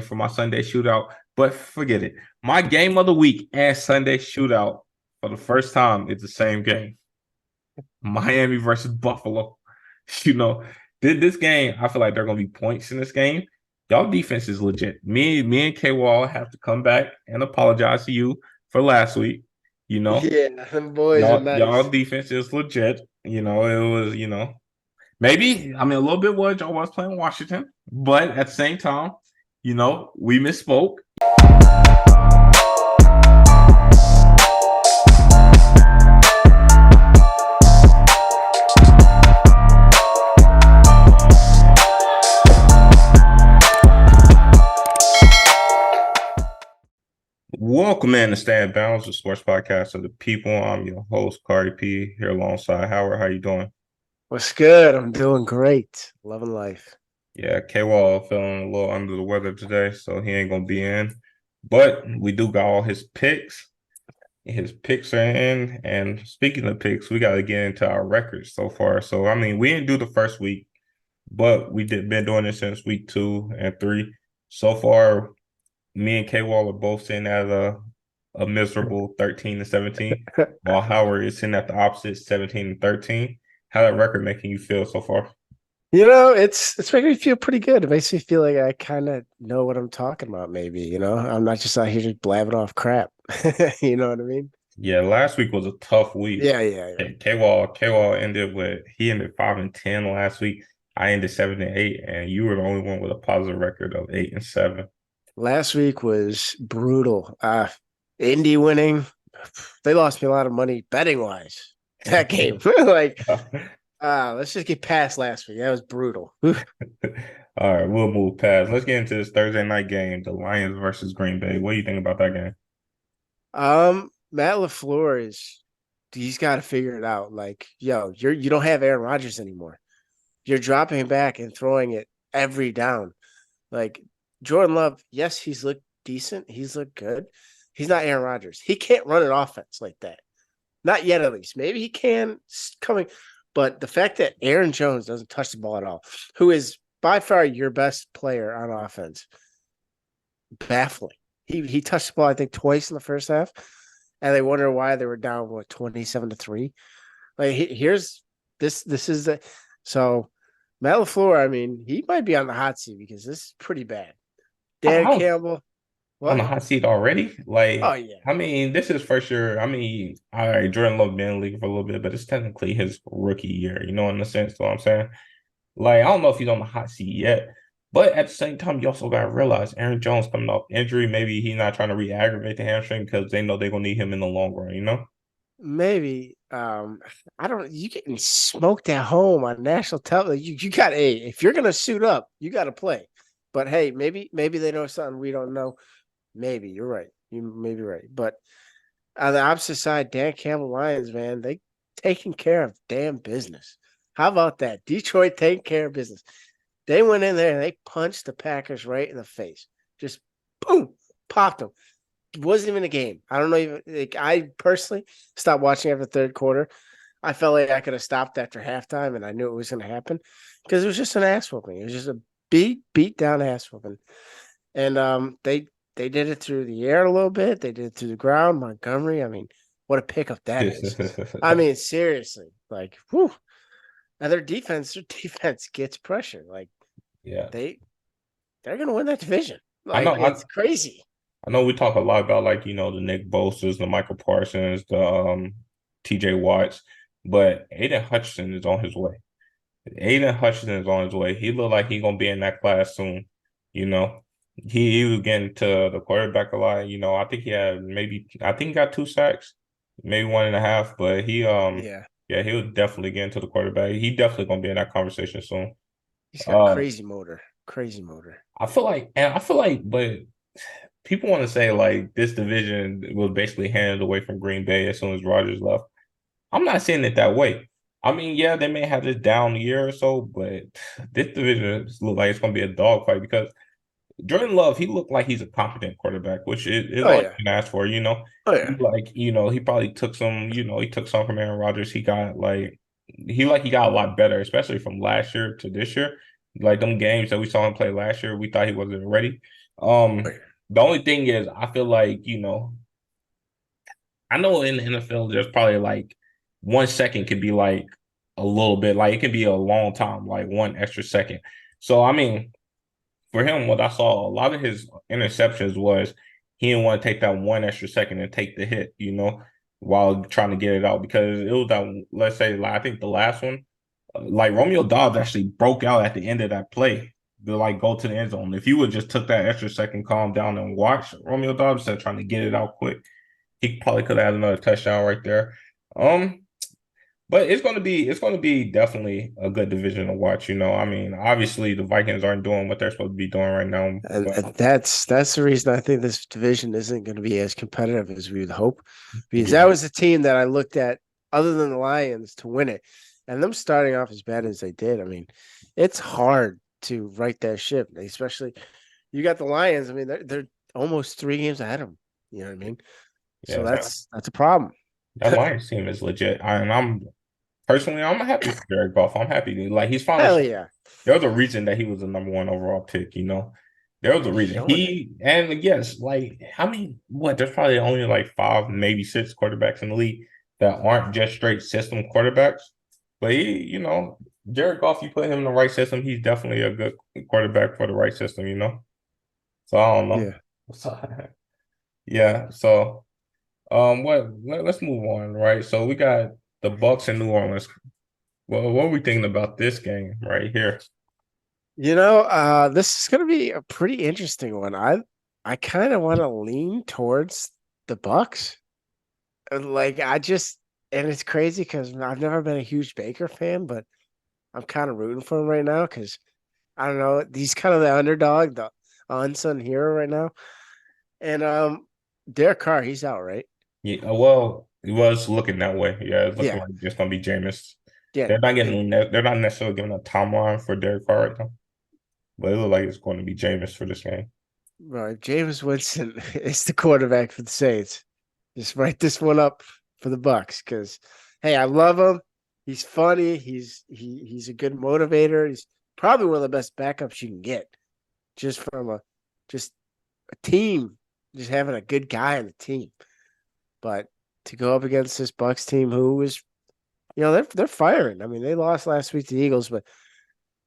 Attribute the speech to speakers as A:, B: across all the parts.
A: for my Sunday shootout, but forget it. My game of the week and Sunday shootout for the first time is the same game. Miami versus Buffalo. You know, this game, I feel like there are gonna be points in this game. Y'all defense is legit. Me and Kawal have to come back and apologize to you for last week. You know,
B: Yeah, them boys are
A: y'all
B: nice.
A: defense is legit. It was, maybe I mean a little bit was y'all was playing Washington, but at the same time, we misspoke. Welcome in to Stand Balance, the sports podcast of the people. I'm your host, Cardi P, here alongside Howard. How you doing?
B: What's good? I'm doing great. Loving life.
A: Yeah, K-Wall feeling a little under the weather today, so he ain't gonna be in. But we do got all his picks. His picks are in. And speaking of picks, we gotta get into our records so far. So I mean, we didn't do the first week, but we did been doing it since week 2 and 3. So far, me and K-Wall are both sitting at a miserable 13-17, while Howard is sitting at the opposite 17-13. How that record making you feel so far?
B: It's making me feel pretty good. It makes me feel like I kind of know what I'm talking about, maybe, I'm not just out here just blabbing off crap. You know what I mean?
A: Yeah, last week was a tough week.
B: Yeah.
A: K-Wall he ended 5-10 last week. I ended 7-8, and you were the only one with a positive record of 8-7.
B: Last week was brutal. Indy winning. They lost me a lot of money betting wise. That game. Like, let's just get past last week. That was brutal.
A: All right, we'll move past. Let's get into this Thursday night game, the Lions versus Green Bay. What do you think about that game?
B: Matt LaFleur he's got to figure it out. Like, you don't have Aaron Rodgers anymore. You're dropping back and throwing it every down. Like Jordan Love, yes, he's looked decent. He's looked good. He's not Aaron Rodgers. He can't run an offense like that. Not yet, at least. Maybe he can coming. But the fact that Aaron Jones doesn't touch the ball at all, who is by far your best player on offense, baffling. He touched the ball, I think, twice in the first half, and they wonder why they were down 27-3. Like here's this. This is the so Matt LaFleur. I mean, he might be on the hot seat because this is pretty bad. Dan
A: I
B: Campbell,
A: on the
B: what?
A: hot seat already.
B: Oh
A: Like,
B: yeah,
A: I mean, this is for sure. I mean, all right, Jordan Love been in the league for a little bit, but it's technically his rookie year, in the sense, what I'm saying? Like, I don't know if he's on the hot seat yet, but at the same time, you also got to realize Aaron Jones coming off injury. Maybe he's not trying to re-aggravate the hamstring because they know they're gonna need him in the long run.
B: maybe. I don't. You getting smoked at home on national television? You got if you're gonna suit up, you got to play. But hey, maybe they know something we don't know. Maybe you're right. You may be right. But on the opposite side, Dan Campbell Lions, man, they taking care of damn business. How about that? Detroit taking care of business. They went in there and they punched the Packers right in the face. Just boom, popped them. It wasn't even a game. I don't know. Even like, I personally stopped watching after the third quarter. I felt like I could have stopped after halftime, and I knew it was going to happen because it was just an ass whooping. It was just a beat down ass whooping, and they did it through the air a little bit. They did it through the ground. Montgomery. I mean, what a pickup that is. I mean, seriously, like, whew. Now their defense gets pressure. Like
A: Yeah,
B: they they're gonna win that division.
A: I
B: Like
A: know.
B: it's crazy.
A: I know we talk a lot about like, the Nick Bosa's, the Michael Parsons, the TJ Watts, but Aiden Hutchinson is on his way. Aiden Hutchinson is on his way. He looked like he's gonna be in that class soon. You know, he was getting to the quarterback a lot. I think he got 2 sacks, maybe 1.5, but
B: Yeah,
A: yeah, he was definitely getting to the quarterback. He definitely gonna be in that conversation soon.
B: he's got
A: Uh,
B: crazy motor. Crazy motor.
A: but people want to say like this division was basically handed away from Green Bay as soon as Rodgers left. I'm not seeing it that way. I mean, yeah, they may have this down year or so, but this division looks like it's going to be a dogfight because Jordan Love, he looked like he's a competent quarterback, which is
B: Oh
A: all you
B: yeah.
A: can ask for.
B: Oh yeah.
A: He probably took some from Aaron Rodgers. He got a lot better, especially from last year to this year. Like them games that we saw him play last year, we thought he wasn't ready. The only thing is, I feel like, I know in the NFL, there's probably like 1 second could be like a little bit, like it can be a long time, like 1 extra second. So, I mean, for him, what I saw, a lot of his interceptions was he didn't want to take that 1 extra second and take the hit, while trying to get it out because it was that, let's say, like, I think the last one, like Romeo Dobbs actually broke out at the end of that play to like go to the end zone. If you would just took that extra second, calm down, and watch Romeo Dobbs instead of trying to get it out quick, he probably could have had another touchdown right there. Um, but it's gonna be definitely a good division to watch. I mean, obviously the Vikings aren't doing what they're supposed to be doing right now, but
B: And that's the reason I think this division isn't going to be as competitive as we would hope, because that
A: yeah,
B: was the team that I looked at other than the Lions to win it, and them starting off as bad as they did. I mean, it's hard to right that ship, especially you got the Lions. I mean, they're almost 3 games ahead of them. You know what I mean? So
A: yeah,
B: that's a problem.
A: that Lions team is legit. And I'm personally, I'm happy for Jared Goff. I'm happy. Like he's finally
B: Hell
A: showing.
B: yeah,
A: There was a reason that he was the number one overall pick. There was a
B: he's
A: reason.
B: showing it.
A: And yes, like how many what there's probably only like five, maybe six quarterbacks in the league that aren't just straight system quarterbacks. But Jared Goff, you put him in the right system, he's definitely a good quarterback for the right system. So I don't know.
B: Yeah.
A: So, yeah. So let's move on, right? So we got the Bucks in New Orleans. Well, what are we thinking about this game right here?
B: This is gonna be a pretty interesting one. I kind of want to lean towards the Bucks. Like I just, and it's crazy because I've never been a huge Baker fan, but I'm kind of rooting for him right now because I don't know, he's kind of the underdog, the unsung hero right now. And Derek Carr, he's out, right?
A: Yeah, well, it was looking that way. Yeah, it's looking
B: Yeah,
A: like it's gonna be Jameis.
B: yeah.
A: They're not necessarily giving a timeline for Derek Carr right now, but it looks like it's going to be Jameis for this game.
B: Right, Jameis Winston is the quarterback for the Saints. Just write this one up for the Bucks because, hey, I love him. He's funny. He's a good motivator. He's probably one of the best backups you can get, just from just a team, just having a good guy on the team. But to go up against this Bucks team, who is, they're firing. I mean, they lost last week to the Eagles, but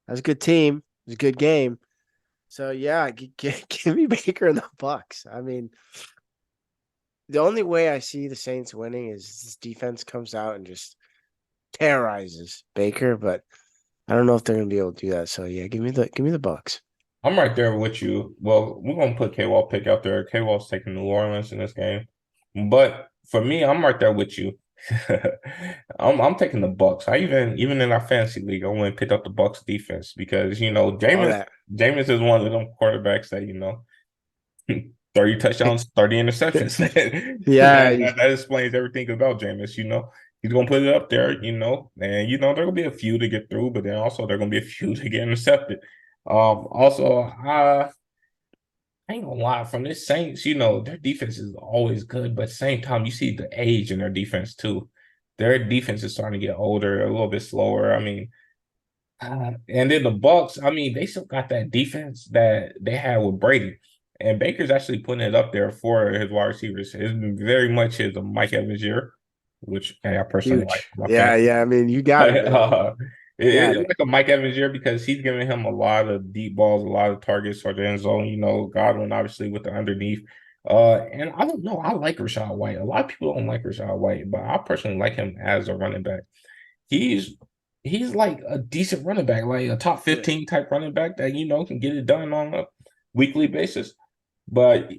B: that's a good team. It was a good game. So yeah, give me Baker and the Bucks. I mean, the only way I see the Saints winning is this defense comes out and just terrorizes Baker, but I don't know if they're gonna be able to do that. So yeah, give me the Bucks.
A: I'm right there with you. Well, we're gonna put K-Wall pick out there. K-Wall's taking New Orleans in this game, but for me, I'm right there with you. I'm taking the Bucks. Even in our fantasy league, I went and picked up the Bucks defense because
B: All
A: Jameis
B: that.
A: Jameis is one of them quarterbacks that 30 touchdowns, 30 interceptions.
B: Yeah,
A: That explains everything about Jameis. He's gonna put it up there, and there gonna be a few to get through, but then also there gonna be a few to get intercepted. Also, I ain't gonna lie, from this Saints, their defense is always good, but at the same time, you see the age in their defense too. Their defense is starting to get older, a little bit slower. I mean, and then the Bucks, I mean, they still got that defense that they had with Brady. And Baker's actually putting it up there for his wide receivers. It's very much his Mike Evans year, which I personally like
B: huge.
A: for my
B: Yeah,
A: fantasy.
B: yeah. I mean, you got it,
A: But
B: man. Got
A: it's
B: it.
A: like a Mike Evans year because he's giving him a lot of deep balls, a lot of targets for the end zone. Godwin obviously with the underneath. And I don't know. I like Rashad White. A lot of people don't like Rashad White, but I personally like him as a running back. He's he's like a decent running back, like a top
B: Yeah.
A: 15 type running back that can get it done on a weekly basis. But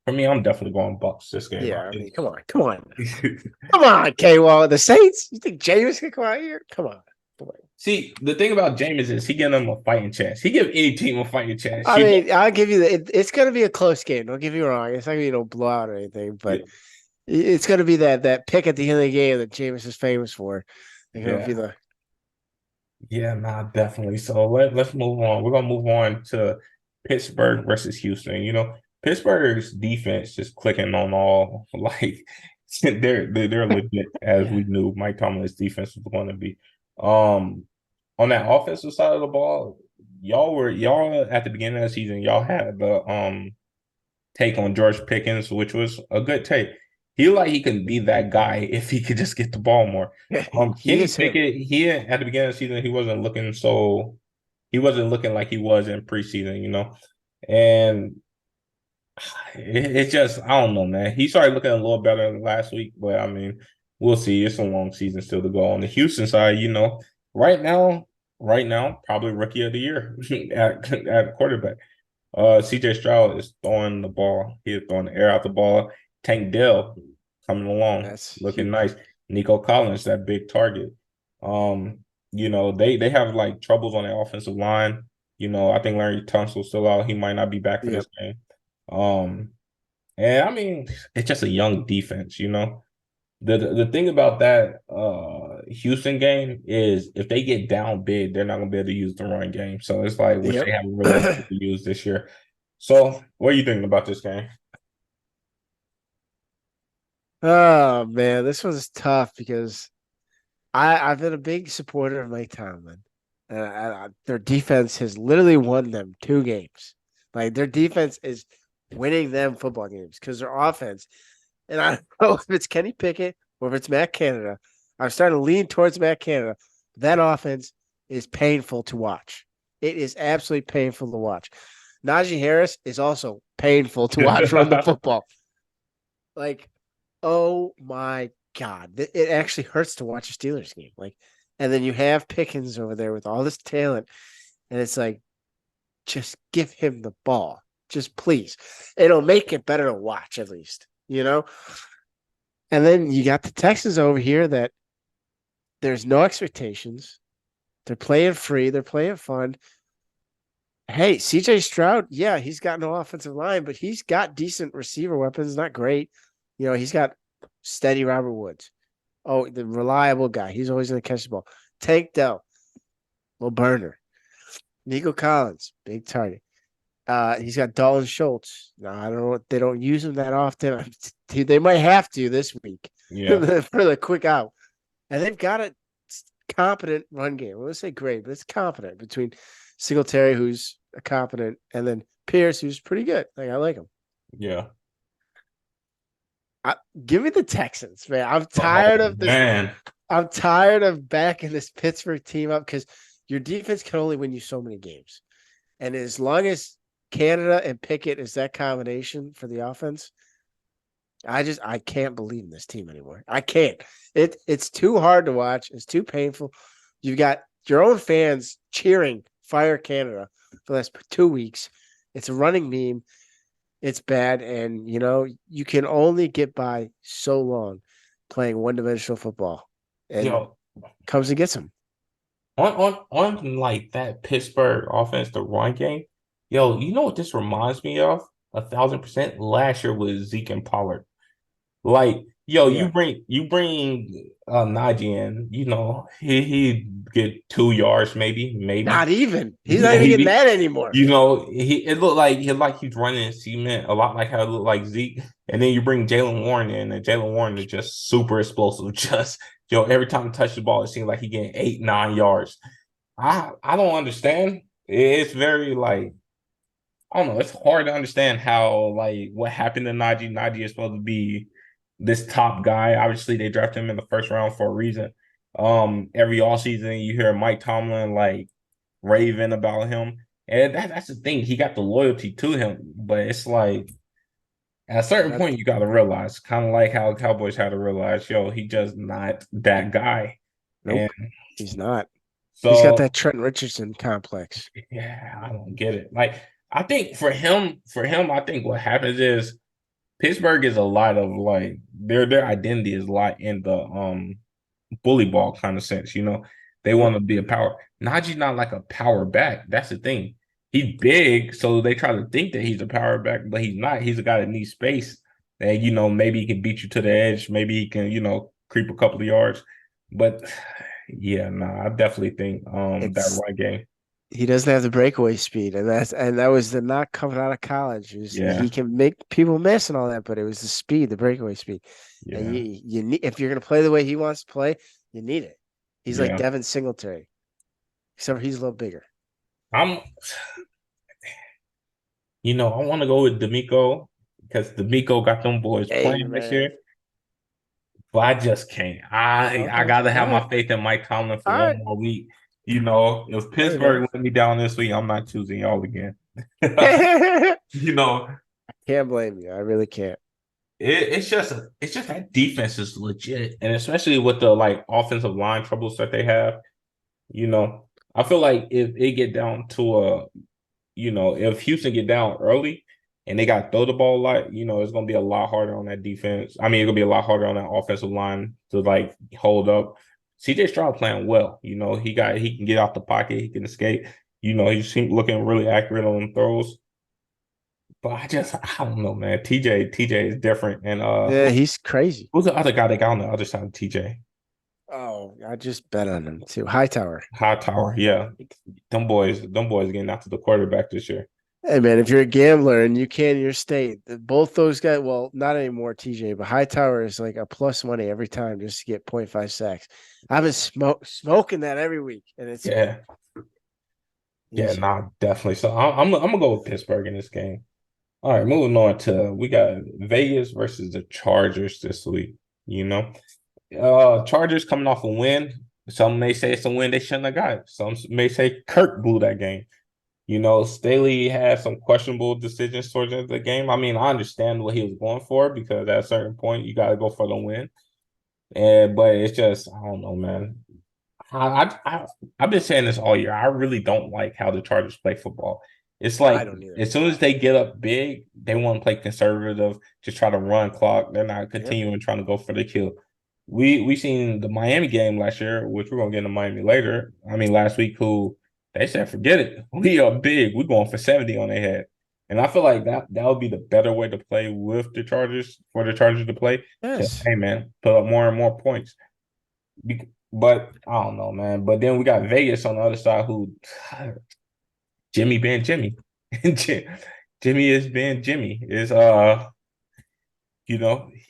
A: for me, I'm definitely going Bucks this game.
B: Yeah, I mean, come on, come on, K Wall. The Saints? You think James can come out here? Come on.
A: See, the thing about James is he giving them a fighting chance. He give any team a fighting chance.
B: I mean, I'll give you it's going to be a close game. Don't get me wrong. It's not going to be no blowout or anything, but
A: Yeah,
B: it's going to be that pick at the end of the game that James is famous for. They're going to be
A: yeah,
B: the
A: yeah, nah, definitely. So let's move on. We're gonna move on to Pittsburgh versus Houston. Pittsburgh's defense just clicking on all like they're legit as
B: yeah.
A: we knew Mike Tomlin's defense was going to be. Um, on that offensive side of the ball. y'all at the beginning of the season, y'all had the take on George Pickens, which was a good take. He could be that guy if he could just get the ball more.
B: He
A: Kenny
B: is him.
A: Pickett, he at the beginning of the season, he wasn't looking like he was in preseason, and it's just I don't know, man. He started looking a little better than last week, but I mean, we'll see. It's a long season still to go. On the Houston side, right now, probably rookie of the year at quarterback. CJ Stroud is throwing the ball. He's throwing the air out the ball. Tank Dell coming along,
B: That's
A: looking
B: huge.
A: nice. Nico Collins, that big target. Um, they have like troubles on the offensive line. I think Larry Tunsil's still out. He might not be back for
B: Yep.
A: this game. Um, and I mean, it's just a young defense. The thing about that Houston game is if they get down big, they're not gonna be able to use the run game. So it's like which
B: Yep.
A: they haven't really been able to use this year. So what are you thinking about this game?
B: Oh man, this was tough because I've been a big supporter of Mike Tomlin. Their defense has literally won them 2 games. Like their defense is winning them football games because their offense. And I don't know if it's Kenny Pickett or if it's Matt Canada. I'm starting to lean towards Matt Canada. That offense is painful to watch. It is absolutely painful to watch. Najee Harris is also painful to watch run the football. Like, oh my God. It actually hurts to watch a Steelers game. Like, and then you have Pickens over there with all this talent, and it's like, just give him the ball. Just please. It'll make it better to watch at least. And then you got the Texans over here that there's no expectations. They're playing free. They're playing fun. Hey, CJ Stroud, yeah, he's got no offensive line, but he's got decent receiver weapons. Not great. He's got steady Robert Woods. Oh, the reliable guy. He's always going to catch the ball. Tank Dell, little burner. Nico Collins, big target. He's got Dalton Schultz. Now, I don't know what they don't use him that often. They might have to this week for
A: Yeah,
B: the quick out. And they've got a competent run game. I wouldn't say great, but it's competent between Singletary, who's a competent, and then Pierce, who's pretty good. I like him.
A: yeah.
B: Give me the Texans, man. I'm
A: Oh
B: tired of this.
A: man.
B: I'm tired of backing this Pittsburgh team up because your defense can only win you so many games. And as long as Canada and Pickett is that combination for the offense, I can't believe in this team anymore. I can't. It's too hard to watch. It's too painful. You've got your own fans cheering "Fire Canada" for the last 2 weeks. It's a running meme. It's bad, and you can only get by so long playing one-dimensional football, and
A: Yo,
B: comes and gets them.
A: on like that Pittsburgh offense, the run game. Yo, you know what this reminds me of? 1,000% last year with Zeke and Pollard. Like, yo, you
B: Yeah,
A: bring Najee in, he get 2 yards maybe,
B: not even. He's not even getting
A: maybe.
B: that anymore.
A: It looked like he's running in cement a lot like how it looked like Zeke. And then you bring Jalen Warren in, and Jalen Warren is just super explosive. Just every time he touches the ball, it seems like he getting 8, 9 yards. I don't understand. It's very like I don't know. It's hard to understand how like what happened to Najee. Najee is supposed to be this top guy. Obviously, they drafted him in the first round for a reason. Every offseason you hear Mike Tomlin like raving about him. And that's the thing. He got the loyalty to him, but it's like at a certain
B: That
A: point you gotta realize, kind of like how Cowboys had to realize, yo, he just not that guy. And
B: Nope, he's not. He's got
A: so
B: that Trent Richardson complex.
A: yeah, I don't get it. Like I think for him, I think what happens is Pittsburgh is a lot of like their identity is a lot in the bully ball kind of sense. They
B: Yep.
A: want to be a power. Najee's not like a power back. That's the thing. He's big, so they try to think that he's a power back, but he's not. He's a guy that needs space. And maybe he can beat you to the edge. Maybe he can, creep a couple of yards. But yeah, I definitely think that
B: It's
A: run game.
B: he doesn't have the breakaway speed, and that was the knock coming out of college. He
A: Yeah,
B: can make people miss and all that, but it was the speed, the breakaway speed. And
A: yeah,
B: you need if you're gonna play the way he wants to play, you need it. He's like
A: yeah.
B: Devin Singletary, except for he's a little bigger.
A: I'm, I want to go with D'Amico because D'Amico got them boys
B: Hey,
A: playing this year,
B: man.
A: but I just can't. I
B: Okay.
A: gotta
B: All
A: have my
B: right.
A: faith in Mike Tomlin for
B: All
A: one
B: right.
A: more week. If
B: Hey, man.
A: Pittsburgh let me down this week, I'm not choosing y'all again.
B: Can't
A: you know,
B: blame you. I really can't.
A: it's just that defense is legit, and especially with the like offensive line troubles that they have. You know, I feel like if it get down to if Houston get down early and they got to throw the ball a lot, it's gonna be a lot harder on that defense. I mean, it's gonna be a lot harder on that offensive line to like hold up. CJ Stroud playing well. He can get out the pocket, he can escape. He seems looking really accurate on them throws. But I don't know, man. TJ is different. And
B: Yeah, he's crazy.
A: who's the other guy that got on the other side of TJ?
B: Oh, I just bet on him too. Hightower.
A: Hightower, yeah. Them boys getting out to the quarterback this year.
B: Hey, man, if you're a gambler and you can in your state, both those guys, well, not anymore, TJ, but Hightower is like a plus money every time just to get 0.5 sacks. I've been smoking that every week, and it's
A: Yeah, yeah,
B: easy.
A: nah, definitely. So I'm gonna go with Pittsburgh in this game. All right, moving on to we got Vegas versus the Chargers this week. You know, Chargers coming off a win. Some may say it's a win they shouldn't have got. Some may say Kirk blew that game. Staley had some questionable decisions towards the end of the game. I mean, I understand what he was going for because at a certain point you got to go for the win. And but it's just I don't know, man. I've been saying this all year. I really don't like how the Chargers play football. It's
B: I
A: like
B: don't either.
A: as soon as they get up big, they want to play conservative, just try to run clock. They're not
B: Yep.
A: continuing trying to go for the kill. We seen the Miami game last year, which we're gonna get into Miami later. I mean, last week, who they said, forget it. We are big. We're going for 70 on their head. And I feel like that would be the better way to play with the Chargers for the Chargers to play. Just
B: Yes.
A: hey man, put up more and more points. But I don't know, man. But then we got Vegas on the other side, who Jimmy being Jimmy, Jimmy is being Jimmy. He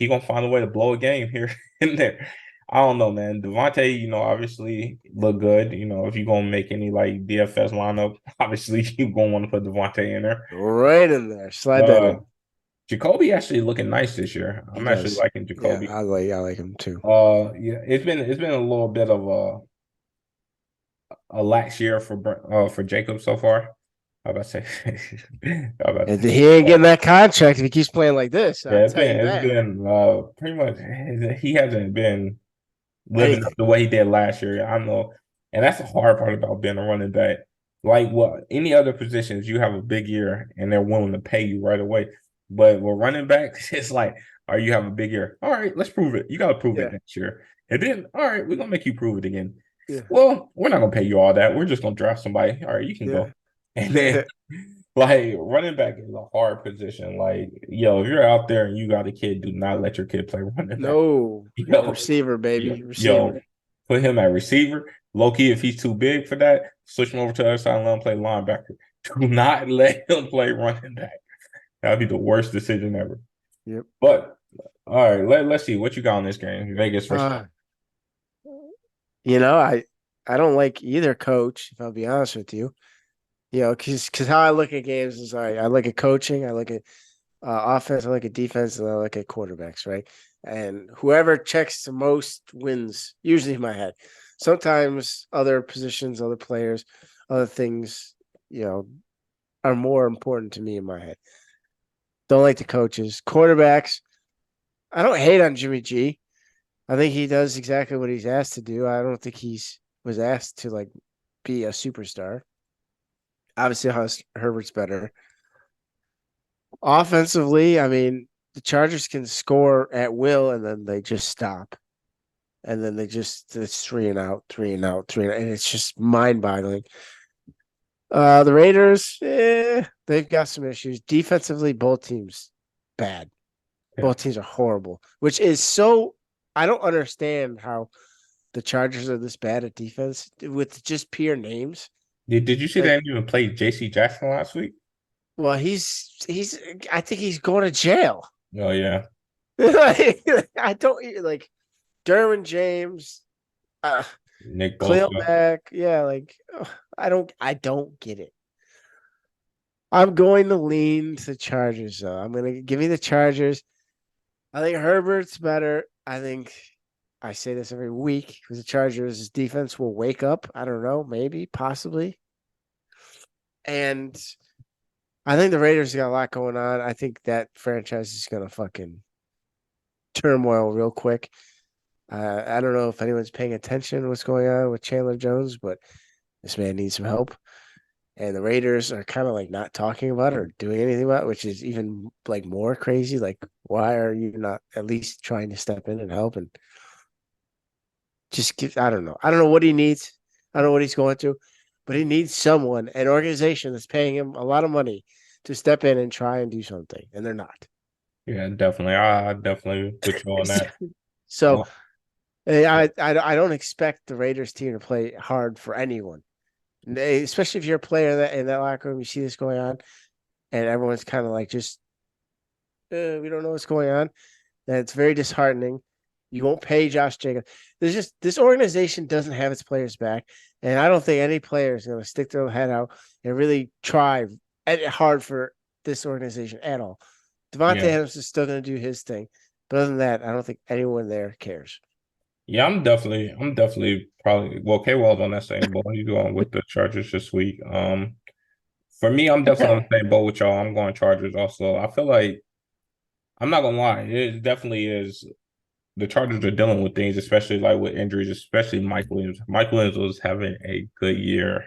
A: gonna find a way to blow a game here and there. I don't know, man. Devontae, obviously look good. If you're gonna make any like DFS lineup, obviously you gonna want to put Devontae in there.
B: Right in there. Slide that
A: Uh,
B: in.
A: Jacoby actually looking nice this year.
B: He
A: I'm actually
B: does.
A: liking
B: Yeah,
A: Jacoby.
B: I like him too.
A: Yeah, it's been a little bit of a lax year for Jacob so far. How about to say? How about to
B: And
A: say?
B: he ain't getting that contract if he keeps playing like this. I'll
A: Yeah,
B: tell you
A: it's
B: that.
A: been pretty much he hasn't been living up
B: Anything.
A: the way he did last year. I know, and that's the hard part about being a running back. Like what any other positions, you have a big year and they're willing to pay you right away. But with running backs, it's like, are you have a big year? All right, let's prove it. You got to prove it
B: Yeah.
A: next year, and then all right, we're gonna make you prove it again.
B: Yeah.
A: Well, we're not gonna pay you all that. We're just gonna draft somebody. All right, you can
B: Yeah.
A: go. And then like running back is a hard position. Like, if you're out there and you got a kid, do not let your kid play running back.
B: No.
A: Yo,
B: Receiver,
A: yo,
B: baby. Receiver.
A: yo, put him at receiver. Low key, if he's too big for that, switch him over to the other side and let him play linebacker. Do not let him play running back. That'd be the worst decision ever.
B: Yep.
A: But all right, let's see what you got on this game. Vegas versus
B: Uh, I don't like either coach, if I'll be honest with you. Because how I look at games is I look at coaching, I look at offense, I look at defense, and I look at quarterbacks, right? And whoever checks the most wins, usually in my head. Sometimes other positions, other players, other things, are more important to me in my head. Don't like the coaches. Quarterbacks, I don't hate on Jimmy G. I think he does exactly what he's asked to do. I don't think he's was asked to like be a superstar. Obviously, Herbert's better. Offensively, I mean, the Chargers can score at will and then they just stop. And then it's 3 and out, 3 and out, 3 and out, and it's just mind-boggling. The Raiders, they've got some issues. Defensively, both teams bad.
A: yeah.
B: Both teams are horrible, which is so I don't understand how the Chargers are this bad at defense with just pure names.
A: Did you see
B: Like,
A: that even play J.C. Jackson last week?
B: well, he's I think he's going to jail.
A: Oh yeah,
B: I don't like Derwin James. Uh,
A: Nick
B: Cleo
A: Bosa.
B: Mack, yeah, like ugh, I don't get it. I'm going to lean to Chargers though. I'm gonna give me the Chargers. I think Herbert's better. I think I say this every week because the Chargers' defense will wake up. I don't know, maybe, possibly. And I think the Raiders got a lot going on. I think that franchise is gonna fucking turmoil real quick. I don't know if anyone's paying attention to what's going on with Chandler Jones, but this man needs some help. And the Raiders are kind of like not talking about it or doing anything about it, which is even like more crazy. Like, why are you not at least trying to step in and help and just give? I don't know. I don't know what he needs. I don't know what he's going through, but he needs someone, an organization that's paying him a lot of money to step in and try and do something, and they're not.
A: Yeah, definitely. I definitely with you on that.
B: So
A: Well,
B: I don't expect the Raiders team to play hard for anyone, especially if you're a player that in that locker room. You see this going on, and everyone's kind of like just we don't know what's going on. And it's very disheartening. You won't pay Josh Jacobs. There's just this organization doesn't have its players back, and I don't think any player is going to stick their head out and really try hard for this organization at all. Devontae
A: yeah.
B: Adams is still going to do his thing, but other than that, I don't think anyone there cares.
A: Yeah, I'm definitely probably well, K-Wall's on that same boat. He's going with the Chargers this week. For me, I'm definitely on the same boat with y'all. I'm going Chargers also. I feel like I'm not gonna lie, it definitely is the Chargers are dealing with things, especially like with injuries, especially Mike Williams. Mike Williams was having a good year,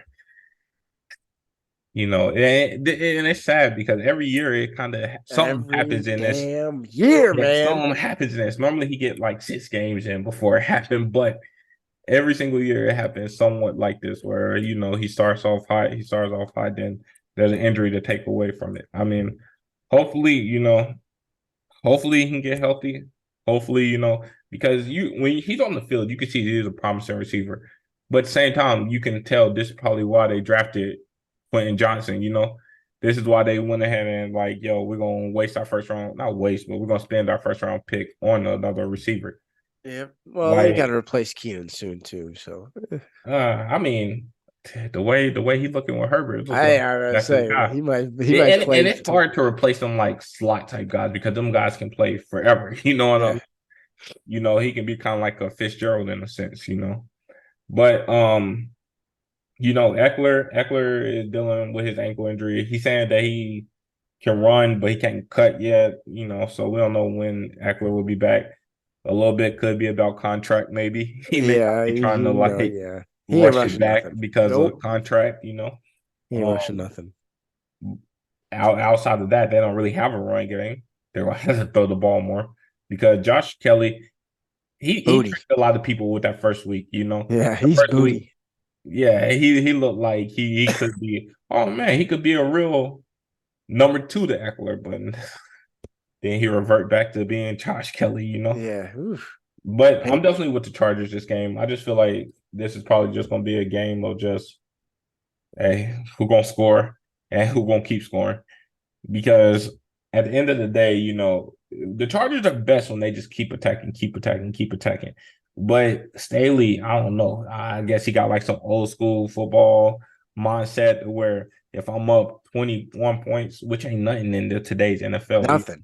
A: and it's sad because every year it kind of something
B: Every
A: happens in this.
B: damn year,
A: Yeah,
B: man.
A: something happens in this. Normally he get like 6 games in before it happened, but every single year it happens somewhat like this, where he starts off high, then there's an injury to take away from it. I mean, hopefully, hopefully he can get healthy. Hopefully, because when he's on the field, you can see he's a promising receiver. But at the same time, you can tell this is probably why they drafted Quentin Johnson. This is why they went ahead and like, yo, we're gonna waste our first round, not waste, but we're gonna spend our first round pick on another receiver.
B: Yeah. Well, they got
A: Like,
B: to replace Keenan soon too. So
A: I mean, the way he's looking with Herbert, it's looking like
B: I gotta
A: that's his
B: say
A: guy.
B: he might
A: And
B: play
A: it's hard to replace them like slot type guys because them guys can play forever. You know what I
B: yeah.
A: mean? He can be kind of like a Fitzgerald in a sense. But Eckler is dealing with his ankle injury. He's saying that he can run, but he can't cut yet. So we don't know when Eckler will be back. A little bit could be about contract, maybe. He may not
B: Yeah,
A: be trying to like
B: yeah. He ain't
A: rush it
B: rushing
A: back
B: nothing.
A: because of
B: Nope.
A: contract.
B: He ain't rushing
A: Um,
B: nothing.
A: outside of that, they don't really have a run game. They're going to have to throw the ball more because Josh Kelly, he
B: Booty.
A: tricked a lot of people with that first week.
B: Yeah,
A: The
B: he's
A: first week,
B: booty.
A: yeah, he looked like he could be. Oh man, he could be a real number two to Eckler, but then he revert back to being Josh Kelly.
B: Yeah. Oof.
A: But
B: Pain.
A: I'm definitely with the Chargers this game. I just feel like this is probably just going to be a game of just, hey, who gonna score and who gonna keep scoring. Because at the end of the day, the Chargers are best when they just keep attacking, keep attacking, keep attacking. But Staley, I don't know. I guess he got like some old school football mindset where if I'm up 21 points, which ain't nothing in today's NFL,
B: Nothing.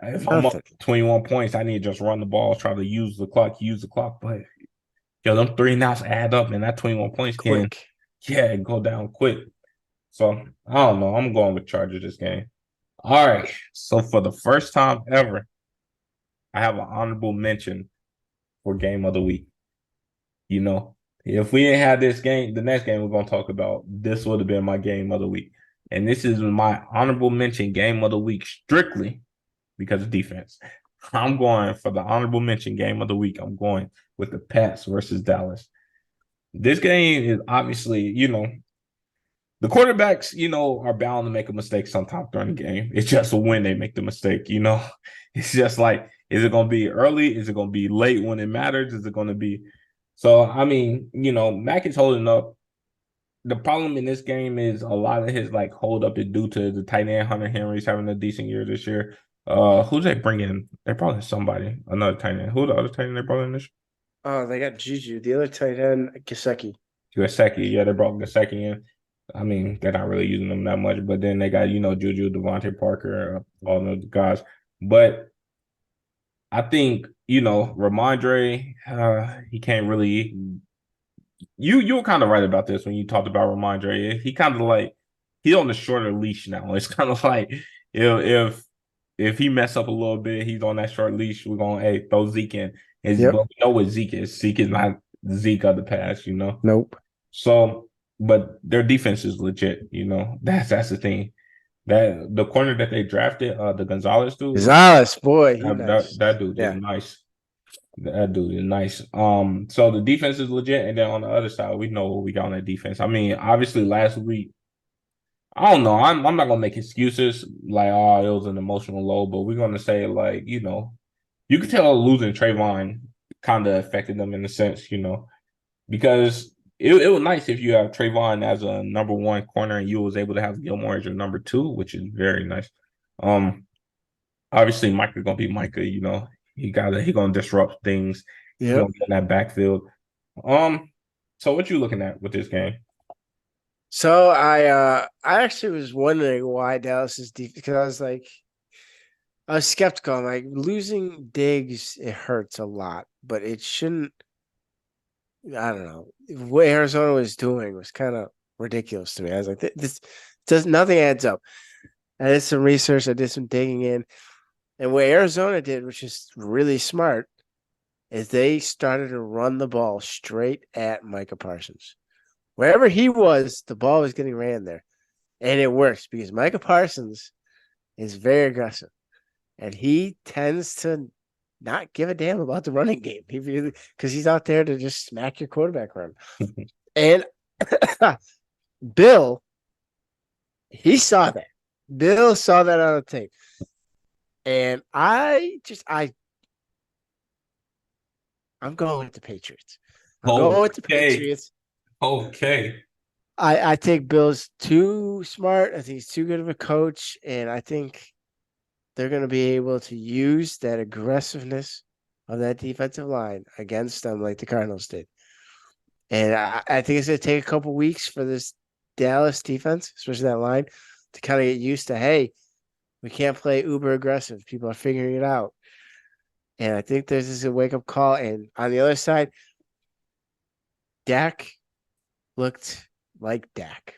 A: if I'm up
B: Nothing.
A: 21 points, I need to just run the ball, try to use the clock. But yo, them 3 and outs add up, and that 21 points can,
B: Quick.
A: yeah, go down quick. So I don't know. I'm going with Chargers this game. All right. So for the first time ever, I have an honorable mention for game of the week. If we didn't have this game, the next game we're gonna talk about, this would have been my game of the week. And this is my honorable mention game of the week strictly because of defense. I'm going for the honorable mention game of the week. I'm going with the Pats versus Dallas. This game is obviously, the quarterbacks, are bound to make a mistake sometime during the game. It's just when they make the mistake. It's just like, is it going to be early? Is it going to be late when it matters? Is it going to be? So, I mean, Mac is holding up. The problem in this game is a lot of his like hold up is due to the tight end Hunter Henry's having a decent year this year. Who's they bringing? They brought in somebody, another tight end. Who the other tight end they brought in this?
B: Oh, they got Juju. The other tight end, Gasecki.
A: Gasecki, yeah, they brought Gasecki in. I mean, they're not really using them that much, but then they got, Juju, Devontae Parker, all those guys. But I think, Ramondre, he can't really. You were kind of right about this when you talked about Ramondre. He kind of like he's on the shorter leash now. It's kind of like if he mess up a little bit, he's on that short leash. We're gonna throw Zeke in.
B: Yep.
A: But we know what Zeke is. Zeke is not Zeke of the past.
B: Nope.
A: So, but their defense is legit. That's the thing. That the corner that they drafted, the Gonzalez dude,
B: Gonzalez, boy, he
A: that, that,
B: nice.
A: that dude is
B: Yeah.
A: nice. That dude is nice. So the defense is legit, and then on the other side, we know what we got on that defense. I mean, obviously last week, I don't know. I'm not gonna make excuses like, oh, it was an emotional low, but we're gonna say like, you could tell losing Trayvon kind of affected them in a sense, because it was nice if you have Trayvon as a number one corner and you was able to have Gilmore as your number two, which is very nice. Um, Obviously Micah gonna be Micah. He gonna disrupt things. He
B: Yep.
A: gonna get in that backfield. Um, so what you looking at with this game?
B: So I actually was wondering why Dallas is deep because I was skeptical. I'm like losing Diggs, it hurts a lot, but it shouldn't. I don't know what Arizona was doing was kind of ridiculous to me. I was like, this does nothing adds up. I did some research. I did some digging in, and what Arizona did, which is really smart, is they started to run the ball straight at Micah Parsons. Wherever he was, the ball was getting ran there. And it works because Micah Parsons is very aggressive. And he tends to not give a damn about the running game. He really because he's out there to just smack your quarterback around. And Bill, he saw that. Bill saw that on the tape. And I'm going with the Patriots. I'm going with the
A: Okay,
B: Patriots.
A: okay.
B: I think Bill's too smart. I think he's too good of a coach, and I think they're going to be able to use that aggressiveness of that defensive line against them, like the Cardinals did. And I think it's going to take a couple weeks for this Dallas defense, especially that line, to kind of get used to. Hey, we can't play uber aggressive. People are figuring it out, and I think this is a wake up call. And on the other side, Dak looked like Dak.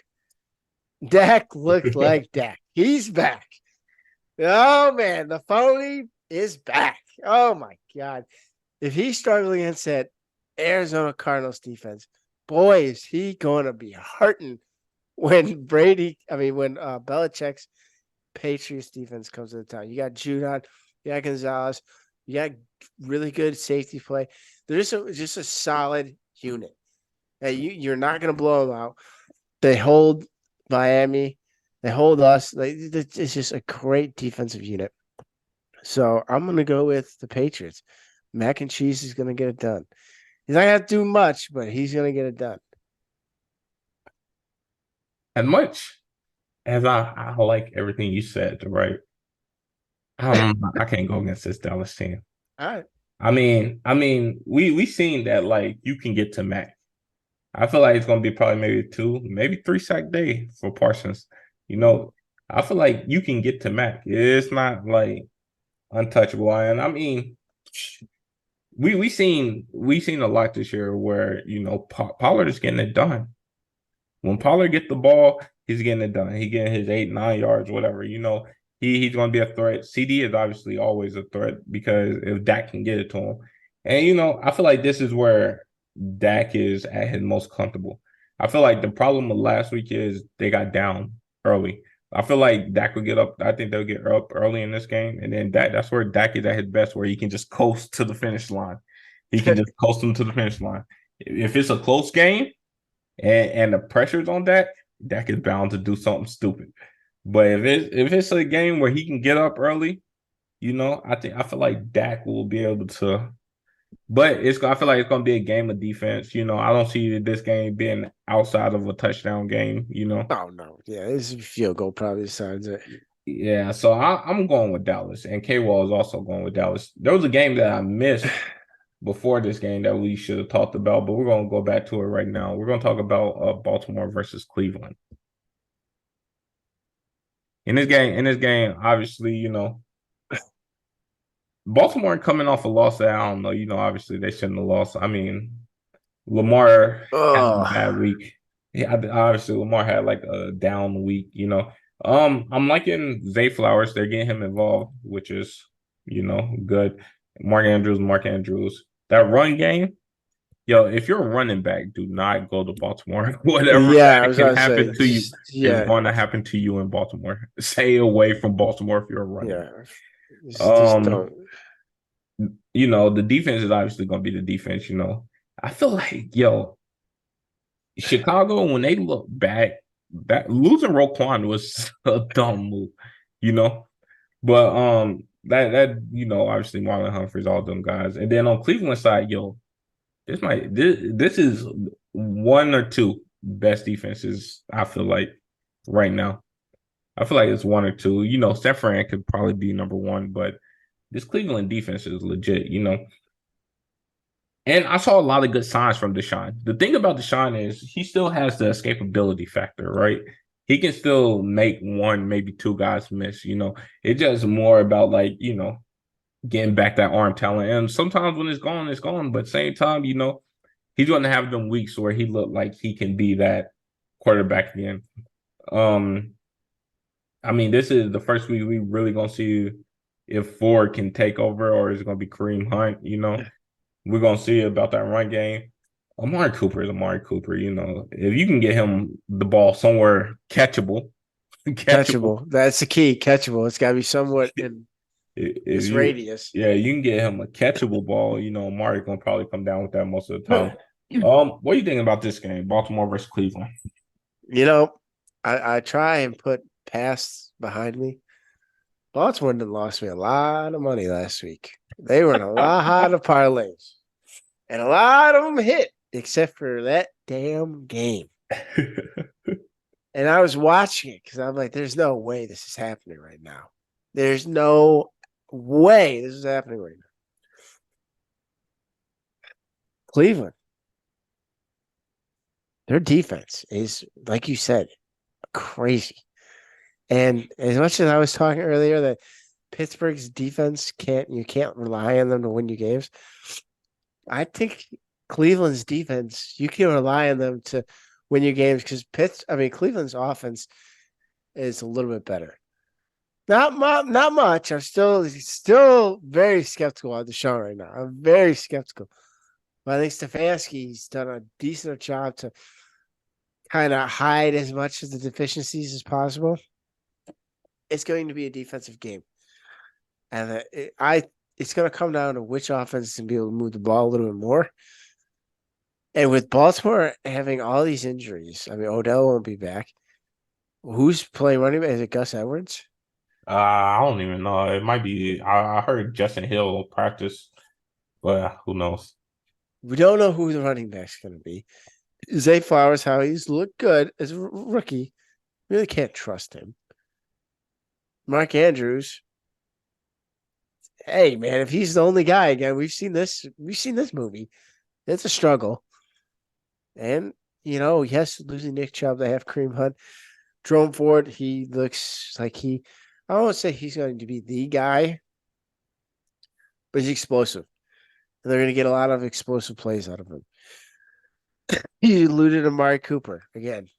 B: Dak looked like Dak. He's back. Oh man, the phony is back. Oh my god. If he's struggling against that Arizona Cardinals defense, boy, is he gonna be hurting when when Belichick's Patriots defense comes to the town. You got Judon, you got Gonzalez, you got really good safety play. There's just a solid unit. You're not gonna blow them out. They hold Miami. They hold us. It's just a great defensive unit. So I'm going to go with the Patriots. Mac and Cheese is going to get it done. He's not going to do much, but he's going to get it done.
A: As much as I like everything you said, right? I can't go against this Dallas team.
B: All right.
A: I mean, we seen that like you can get to Mac. I feel like it's gonna be probably maybe two, maybe three sack day for Parsons. You know, I feel like you can get to Mac. It's not like untouchable. And I mean, we seen a lot this year where Pollard is getting it done. When Pollard get the ball, he's getting it done. He getting his 8, 9 yards, whatever. He's going to be a threat. CD is obviously always a threat because if Dak can get it to him, and I feel like this is where Dak is at his most comfortable. I feel like the problem with last week is they got down early. I feel like Dak will get up. I think they'll get up early in this game, and then that's where Dak is at his best, where he can just coast to the finish line. He can just coast them to the finish line. If it's a close game and the pressure's on Dak is bound to do something stupid. But if it's a game where he can get up early, I feel like Dak will be able to. But I feel like it's gonna be a game of defense. I don't see this game being outside of a touchdown game.
B: Oh, no. Yeah, this is field goal probably decides it.
A: Yeah, so I'm going with Dallas, and K-Wall is also going with Dallas. There was a game that I missed before this game that we should have talked about, but we're gonna go back to it right now. We're gonna talk about Baltimore versus Cleveland. In this game, obviously, Baltimore coming off a loss that I don't know, obviously they shouldn't have lost. I mean, Lamar had a
B: Oh,
A: bad week. Yeah, obviously Lamar had like a down week. I'm liking Zay Flowers. They're getting him involved, which is, good. Mark Andrews. That run game, yo, if you're a running back, do not go to Baltimore. Whatever
B: yeah. I
A: bad
B: was
A: can
B: gonna say,
A: happen to you is
B: yeah,
A: going to happen to you in Baltimore. Stay away from Baltimore if you're a running back.
B: yeah. Just
A: Um,
B: don't.
A: the defense is obviously going to be the defense. I feel like, yo, Chicago, when they look back, that losing Roquan was a dumb move, you know. But obviously Marlon Humphreys, all them guys. And then on Cleveland side, yo, this is one or two best defenses, I feel like, right now. I feel like it's one or two. San Fran could probably be number one, but this Cleveland defense is legit. And I saw a lot of good signs from Deshaun. The thing about Deshaun is he still has the escapability factor, right? He can still make one, maybe two guys miss. It's just more about like, getting back that arm talent. And sometimes when it's gone, it's gone. But same time, he's going to have them weeks where he looked like he can be that quarterback again. Um, I mean, this is the first week we really going to see if Ford can take over or is it going to be Kareem Hunt. We're gonna see about that run game. Amari Cooper is Amari Cooper. If you can get him the ball somewhere catchable, catchable.
B: Catchable. That's the key. Catchable. It's got to be somewhat in
A: If
B: this
A: you,
B: radius.
A: yeah, you can get him a catchable ball. Amari gonna probably come down with that most of the time. What are you thinking about this game, Baltimore versus Cleveland?
B: You know, I try and put past behind me. Baltimore done lost me a lot of money last week. They were in a lot of parlays, and a lot of them hit, except for that damn game. And I was watching it because I'm like, there's no way this is happening right now. There's no way this is happening right now. Cleveland, their defense is, like you said, crazy. And as much as I was talking earlier that Pittsburgh's defense you can't rely on them to win you games. I think Cleveland's defense, you can rely on them to win your games because Cleveland's offense is a little bit better. Not much. I'm still very skeptical on Deshaun right now. I'm very skeptical. But I think Stefanski's done a decent job to kind of hide as much of the deficiencies as possible. It's going to be a defensive game. And it's going to come down to which offense can be able to move the ball a little bit more. And with Baltimore having all these injuries, Odell won't be back. Who's playing running back? Is it Gus Edwards?
A: I don't even know. It might be. I heard Justin Hill practice, but who knows?
B: We don't know who the running back's going to be. Zay Flowers, how he's looked good as a rookie. Really can't trust him. Mark Andrews. Hey man, if he's the only guy again, we've seen this movie. It's a struggle. And yes, losing Nick Chubb, they have Kareem Hunt. Jerome Ford, he looks like I won't say he's going to be the guy, but he's explosive. And they're going to get a lot of explosive plays out of him. He alluded to Amari Cooper again.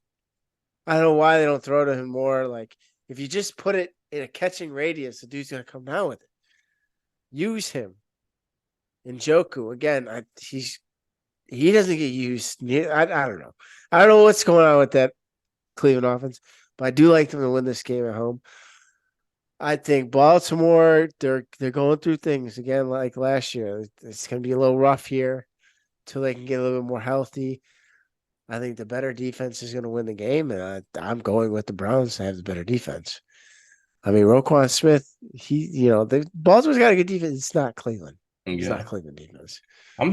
B: I don't know why they don't throw to him more. Like, if you just put it in a catching radius, the dude's going to come down with it. Use him. And Njoku, again, he doesn't get used. I don't know. I don't know what's going on with that Cleveland offense, but I do like them to win this game at home. I think Baltimore, they're going through things again like last year. It's going to be a little rough here until they can get a little bit more healthy. I think the better defense is going to win the game, and I'm going with the Browns to have the better defense. Roquan Smith, Baltimore's got a good defense. It's not Cleveland. It's not
A: Yeah,
B: Cleveland defense.
A: I'm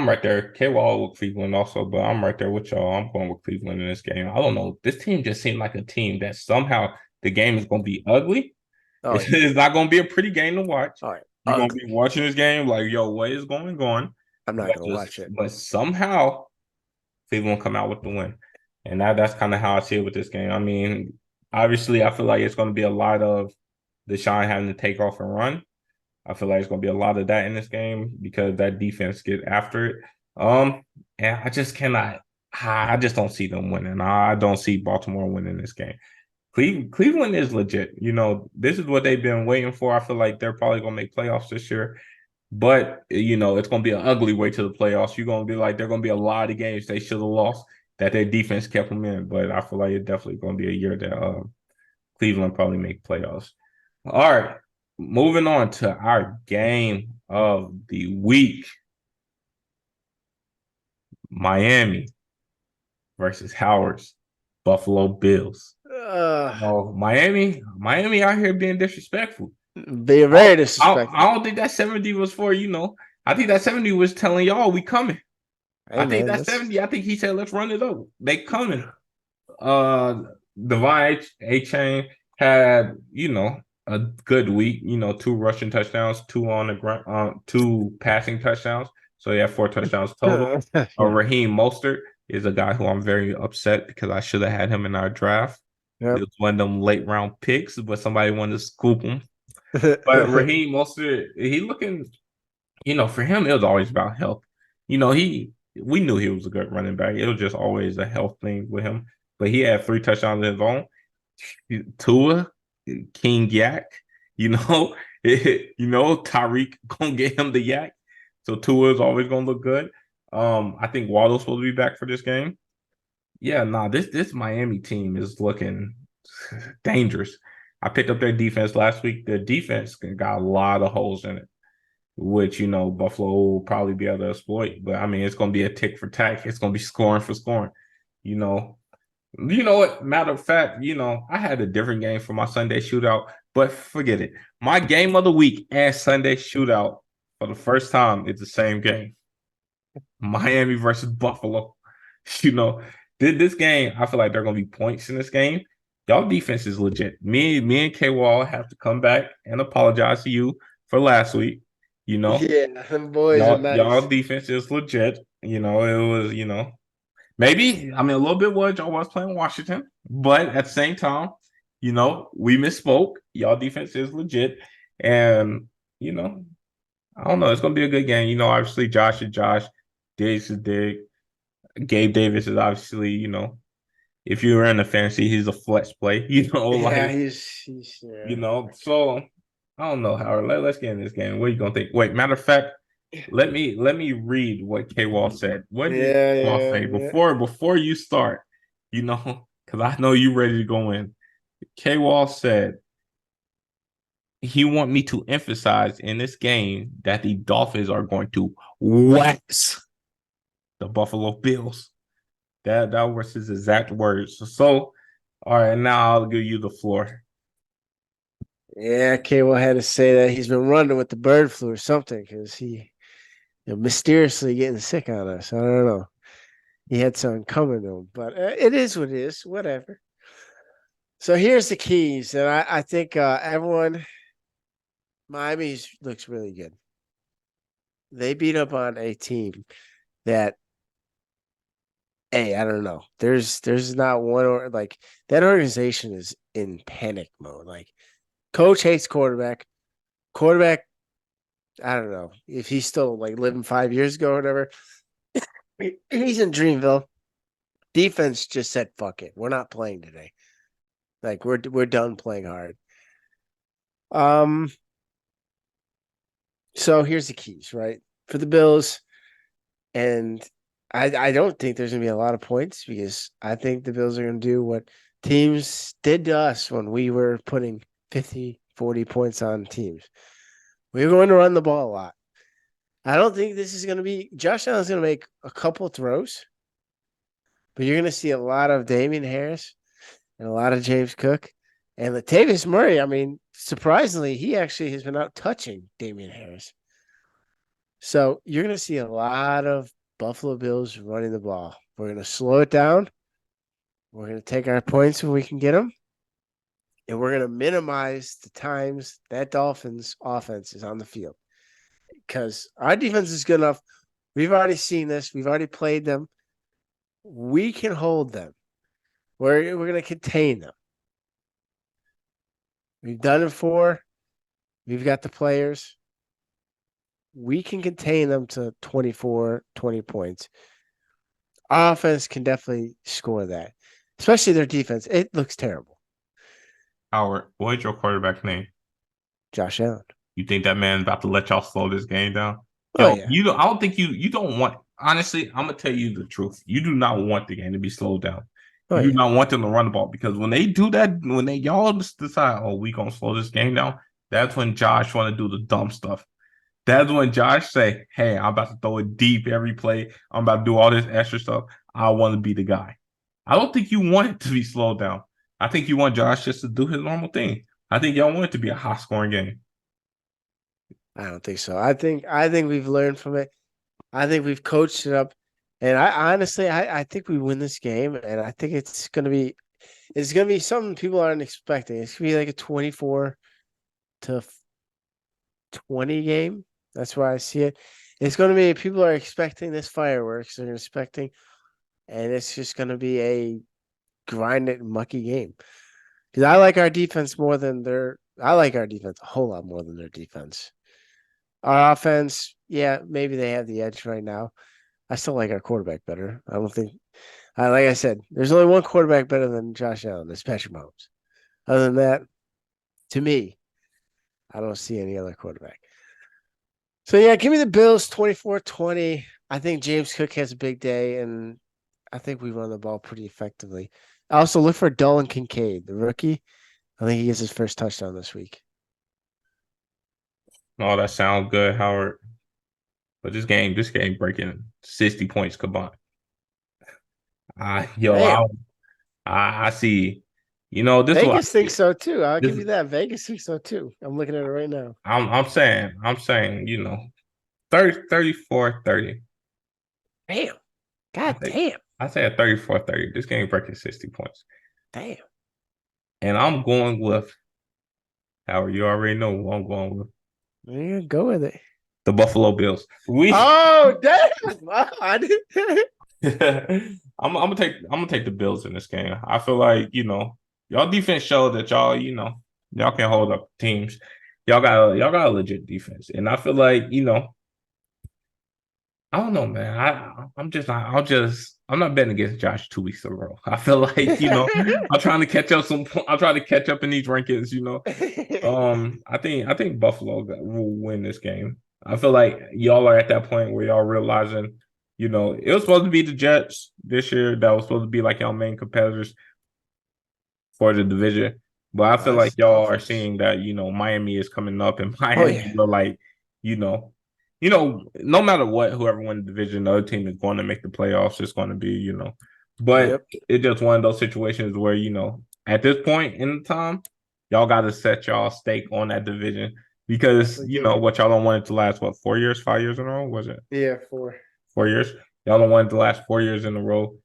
A: right there. Kawal with Cleveland also, but I'm right there with y'all. I'm going with Cleveland in this game. I don't know. This team just seemed like a team that somehow the game is going to be ugly.
B: Oh,
A: It's,
B: yeah.
A: it's not going to be a pretty game to watch.
B: All right.
A: You're going to be watching this game like, yo, what is going on?
B: I'm not gonna watch it.
A: but somehow Cleveland come out with the win. And that's kind of how I see it with this game. I mean, obviously, I feel like it's going to be a lot of Deshaun having to take off and run. I feel like it's going to be a lot of that in this game because that defense get after it. Um, and I just cannot. I just don't see them winning. I don't see Baltimore winning this game. Cleveland is legit. This is what they've been waiting for. I feel like they're probably going to make playoffs this year. But it's going to be an ugly way to the playoffs. You're going to be like, there are going to be a lot of games they should have lost that their defense kept them in. But I feel like it's definitely going to be a year that Cleveland probably make playoffs. All right, moving on to our game of the week: Miami versus Howard's Buffalo Bills. Miami out here being disrespectful.
B: Be very disrespectful.
A: I don't think that 70 was for. I think that 70 was telling y'all we coming.
B: Hey,
A: I think
B: man,
A: that 70. I think he said, let's run it up. They coming. Divine A Chain had, a good week, 2 rushing touchdowns, 2 on the ground, 2 passing touchdowns. So he had 4 touchdowns total.
B: Yeah.
A: Raheem Mostert is a guy who I'm very upset because I should have had him in our draft.
B: Yep.
A: It was one of them late round picks, but somebody wanted to scoop him. But Raheem Mostert, he looking, for him, it was always about health. We knew he was a good running back. It was just always a health thing with him. But he had 3 touchdowns of his own. Tua, King Yak, Tyreek gonna get him the yak. So Tua is always gonna look good. I think Waddle's supposed to be back for this game. Yeah, this Miami team is looking dangerous. I picked up their defense last week. Their defense got a lot of holes in it, which Buffalo will probably be able to exploit. But I mean, it's going to be a tick for tack. It's going to be scoring for scoring. What? Matter of fact, I had a different game for my Sunday shootout, but forget it. My game of the week and Sunday shootout for the first time is the same game: Miami versus Buffalo. You know, this game, I feel like there are going to be points in this game. Y'all defense is legit. Me and Kawal have to come back and apologize to you for last week.
B: Yeah, them boys are
A: Y'all
B: nice.
A: defense is legit. It was, maybe, I mean, a little bit was y'all was playing Washington, but at the same time, we misspoke. Y'all defense is legit. And, I don't know. It's going to be a good game. Obviously, Josh is Josh. Diggs is Dig. Gabe Davis is obviously, if you're in the fantasy, he's a flex play,
B: Yeah,
A: like,
B: he's yeah.
A: So I don't know, Howard. Let's get in this game. What are you going to think? Wait, matter of fact, let me read what K Wall said. What did K Wall say before you start? Because I know you ready to go in. K Wall said he want me to emphasize in this game that the Dolphins are going to wax the Buffalo Bills. That was his exact words. So, all right, now I'll give you the floor.
B: Yeah, Cable had to say that he's been running with the bird flu or something because he mysteriously getting sick on us. I don't know. He had something coming to him, but it is what it is. Whatever. So here's the keys, and I think everyone, Miami looks really good. They beat up on a team that, hey, I don't know. There's not one or like that organization is in panic mode. Like coach hates quarterback. Quarterback, I don't know if he's still like living 5 years ago or whatever. He's in Dreamville. Defense just said, "Fuck it, we're not playing today. Like we're done playing hard." So here's the keys, right? For the Bills, and I don't think there's gonna be a lot of points because I think the Bills are gonna do what teams did to us when we were putting 50, 40 points on teams. We're going to run the ball a lot. I don't think this is gonna be Josh Allen's gonna make a couple throws, but you're gonna see a lot of Damian Harris and a lot of James Cook. And Latavius Murray, I mean, surprisingly, he actually has been out touching Damian Harris. So you're going to see a lot of Buffalo Bills running the ball. We're going to slow it down. We're going to take our points when we can get them. And we're going to minimize the times that Dolphins offense is on the field. Because our defense is good enough. We've already seen this. We've already played them. We can hold them. We're gonna contain them. We've done it before. We've got the players. We can contain them to 24, 20 points. Our offense can definitely score that, especially their defense. It looks terrible.
A: Howard, what is your quarterback name?
B: Josh Allen.
A: You think that man about to let y'all slow this game down?
B: Oh
A: Yo,
B: yeah.
A: you don't. I don't think you don't want. Honestly, I'm gonna tell you the truth. You do not want the game to be slowed down.
B: Oh
A: You do
B: yeah.
A: not want them to run the ball because when they do that, when they y'all just decide, oh, we gonna slow this game down. That's when Josh want to do the dumb stuff. That's when Josh say, "Hey, I'm about to throw it deep every play. I'm about to do all this extra stuff. I want to be the guy." I don't think you want it to be slowed down. I think you want Josh just to do his normal thing. I think y'all want it to be a high scoring game.
B: I don't think so. I think we've learned from it. I think we've coached it up. And I honestly I think we win this game, and I think it's gonna be something people aren't expecting. It's gonna be like a 24 to 20 game. That's where I see it. It's gonna be people are expecting this fireworks. They're expecting, and it's just gonna be a grinded mucky game. Because I like our defense more than their I like our defense a whole lot more than their defense. Our offense, yeah, maybe they have the edge right now. I still like our quarterback better. I don't think like I said, there's only one quarterback better than Josh Allen. That's Patrick Mahomes. Other than that, to me, I don't see any other quarterback. So yeah, give me the Bills 24-20. I think James Cook has a big day, and I think we run the ball pretty effectively. I also look for Dolan Kincaid, the rookie. I think he gets his first touchdown this week.
A: Oh, that sounds good, Howard. But this game breaking 60 points combined. Yo,
B: Damn.
A: I see. This is what I
B: Vegas thinks
A: see.
B: so too. I'll
A: This
B: give you that. Vegas thinks so too. I'm looking at it right now.
A: I'm saying, 30, 34, 30.
B: Damn.
A: I
B: God
A: think
B: damn.
A: I say a 34-30. This game breaking 60 points.
B: Damn.
A: And I'm going with Howard. You already know who I'm going with.
B: Yeah, go with it.
A: The Buffalo Bills. We
B: Oh, damn. Wow, I did.
A: I'm gonna take the Bills in this game. I feel like, y'all defense showed that y'all can hold up teams. Y'all got a legit defense. And I feel like, I don't know, man. I'm not betting against Josh 2 weeks in a row. I feel like, I'm trying to catch up I'm trying to catch up in these rankings. I think Buffalo will win this game. I feel like y'all are at that point where y'all realizing, it was supposed to be the Jets this year that was supposed to be like y'all main competitors for the division. But I feel like
B: Us
A: y'all are
B: Dolphins.
A: seeing that, Miami is coming up and
B: Oh
A: Miami
B: yeah.
A: are like, you know, no matter what, whoever wins the division, the other team is going to make the playoffs. It's going to be. But
B: Yep.
A: it's just one of those situations where, at this point in the time, y'all got to set y'all stake on that division because,
B: Definitely do.
A: what y'all don't want it to last, what, 4 years, 5 years in a row? Was it
B: Yeah, four.
A: 4 years? Y'all don't want it to last 4 years in a row.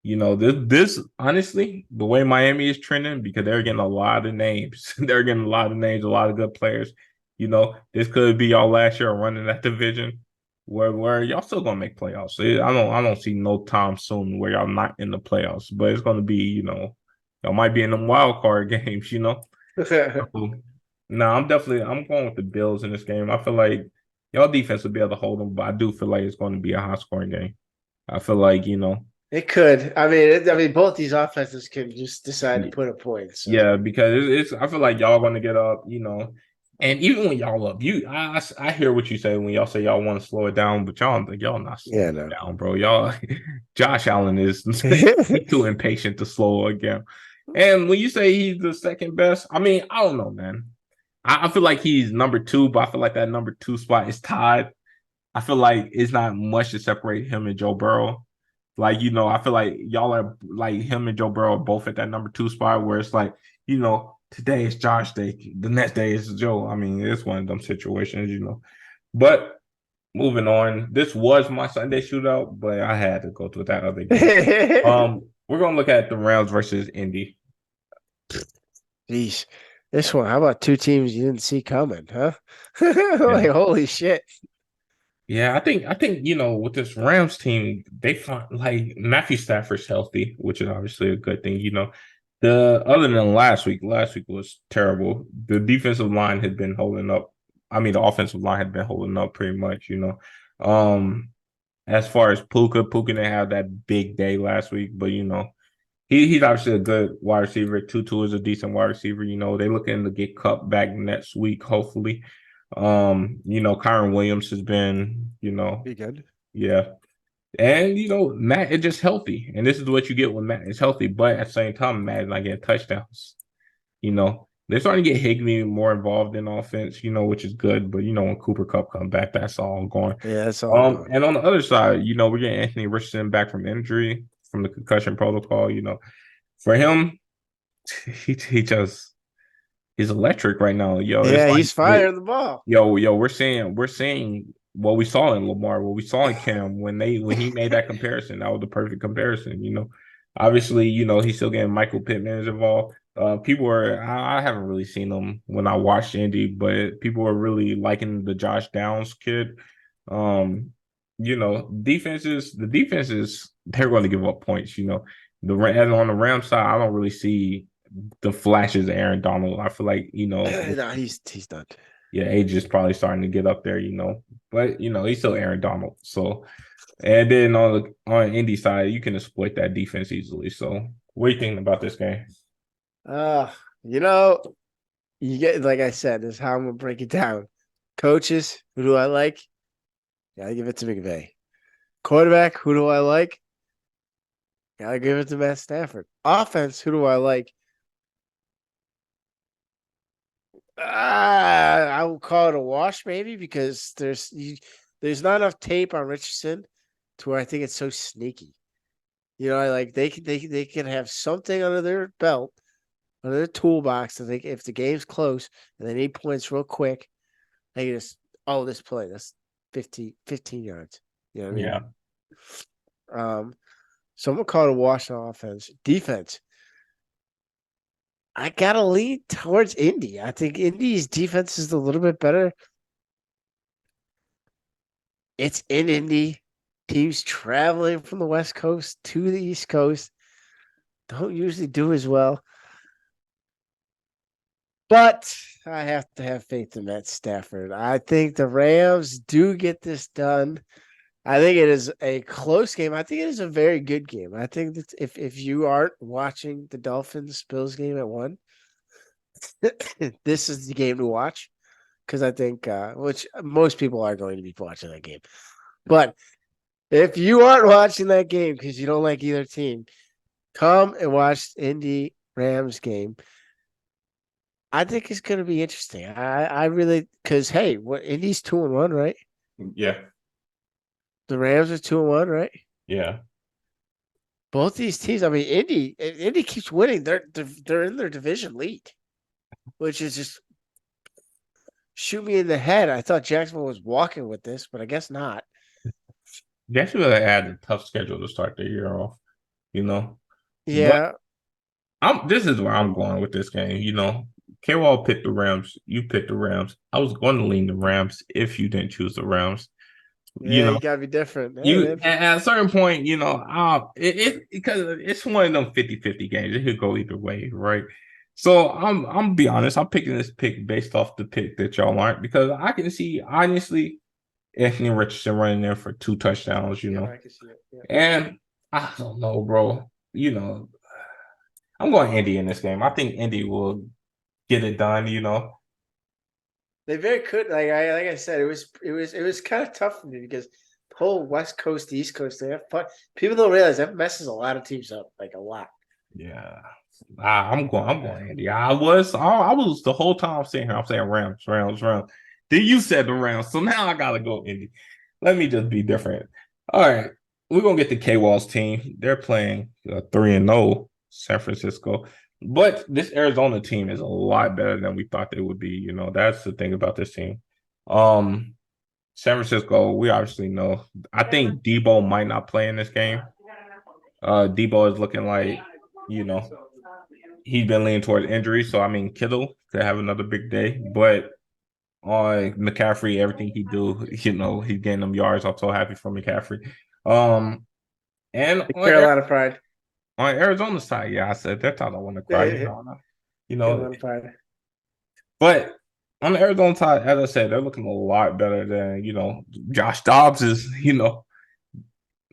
A: This honestly, the way Miami is trending, because they're getting a lot of names. They're getting a lot of names, a lot of good players. This could be y'all last year running that division where y'all still gonna make playoffs. I don't see no time soon where y'all not in the playoffs, but it's gonna be, y'all might be in them wild card games. So, no, I'm going with the Bills in this game. I feel like y'all defense will be able to hold them, but I do feel like it's going to be a high scoring game. I feel like,
B: It could. I mean, both these offenses could just decide to put a point. So
A: yeah, because I feel like y'all going to get up. And even when y'all up, I hear what you say when y'all say y'all want to slow it down, but y'all don't think y'all not slowing
B: yeah,
A: it
B: no.
A: down, bro. Y'all, Josh Allen is too impatient to slow again. And when you say he's the second best, I mean, I don't know, man. I feel like he's number two, but I feel like that number two spot is tied. I feel like it's not much to separate him and Joe Burrow. Like, I feel like y'all are like him and Joe Burrow are both at that number two spot where it's like, today is Josh Day, the next day is Joe. I mean, it's one of them situations. But moving on, this was my Sunday shootout, but I had to go to that other game. We're gonna look at the Rams versus Indy.
B: Jeez. This one, how about two teams you didn't see coming, huh?
A: Yeah.
B: Like, holy shit.
A: Yeah, I think with this Rams team, they find like Matthew Stafford's healthy, which is obviously a good thing. The other than last week was terrible. The defensive line had been holding up. I mean, the offensive line had been holding up pretty much. Um, as far as Puka didn't have that big day last week, but he's obviously a good wide receiver. Tutu is a decent wide receiver. They looking to get Cup back next week, hopefully. Kyron Williams has been,
B: Be good.
A: yeah. And Matt is just healthy. And this is what you get when Matt is healthy, but at the same time, Matt is not getting touchdowns. They're starting to get Higbee more involved in offense, which is good. But when Cooper Cup come back, that's all gone.
B: Yeah, that's all gone.
A: And on the other side, we're getting Anthony Richardson back from injury, from the concussion protocol. For him, he just he's electric right now. Yo, it's
B: Yeah,
A: like
B: he's firing the ball.
A: we're seeing what we saw in Lamar, what we saw in Cam when he made that comparison. That was the perfect comparison. Obviously, he's still getting Michael Pittman involved. People are I haven't really seen them when I watched Indy, but people are really liking the Josh Downs kid. Um, the defenses they're going to give up points. And on the Ram side, I don't really see the flashes of Aaron Donald. I feel like,
B: No, he's done.
A: yeah, age is probably starting to get up there. But he's still Aaron Donald. So and then on the Indy side, you can exploit that defense easily. So what are you thinking about this game?
B: Uh, you know, you get like I said, this is how I'm gonna break it down. Coaches, who do I like? Gotta give it to McVay. Quarterback, who do I like? Gotta give it to Matt Stafford. Offense, who do I like? I will call it a wash, maybe, because there's not enough tape on Richardson to where I think it's so sneaky. I like they can have something under their belt, under their toolbox. I think if the game's close and they need points real quick, they can just this play that's 15 yards. You know what I mean?
A: Yeah.
B: So I'm gonna call it a wash on offense. Defense. I gotta lean towards Indy. I think Indy's defense is a little bit better. It's in Indy. Teams traveling from the West Coast to the East Coast don't usually do as well. But I have to have faith in Matt Stafford. I think the Rams do get this done. I think it is a close game. I think it is a very good game. I think that if you aren't watching the Dolphins Bills game at 1, this is the game to watch because I think which most people are going to be watching that game. But if you aren't watching that game because you don't like either team, come and watch Indy Rams game. I think it's going to be interesting. I really because hey, what Indy's 2-1, right?
A: Yeah.
B: The Rams are 2-1, right?
A: Yeah.
B: Both these teams. I mean, Indy keeps winning. They're in their division lead, which is just shoot me in the head. I thought Jacksonville was walking with this, but I guess not.
A: Jacksonville had a tough schedule to start the year off, you know. But
B: Yeah,
A: this is where I'm going with this game. Kawal picked the Rams. You picked the Rams. I was going to lean the Rams if you didn't choose the Rams. You
B: yeah,
A: know,
B: you gotta be different. Hey,
A: you
B: man.
A: at a certain point, because it's one of them 50-50 games. It could go either way, right? So I'm be honest, I'm picking this pick based off the pick that y'all aren't because I can see honestly Anthony Richardson running there for 2 touchdowns.
B: Yeah, I can see it. Yeah.
A: And I don't know, bro. I'm going Indy in this game. I think Indy will get it done.
B: They very could like I said, it was kind of tough for me because the whole West Coast, East Coast, they have fun. People don't realize that messes a lot of teams up, like a lot.
A: Yeah. I'm going Indy. I was the whole time sitting here, I'm saying Rams, Rams, Rams. Then you said the Rams. So now I gotta go Indy. Let me just be different. All right. We're gonna get the K Walls team. They're playing 3-0 San Francisco. But this Arizona team is a lot better than we thought they would be. That's the thing about this team. Um, San Francisco, we obviously know. I think Debo might not play in this game. Debo is looking like, you know, he's been leaning towards injury. So I mean, Kittle could have another big day, but on McCaffrey, everything he do. He's getting them yards. I'm so happy for McCaffrey. Um, and
B: The Carolina Pride.
A: on Arizona side, yeah, I said that time I want to cry. You know,
B: Carolina Pride.
A: but on the Arizona side, as I said, they're looking a lot better than Josh Dobbs is.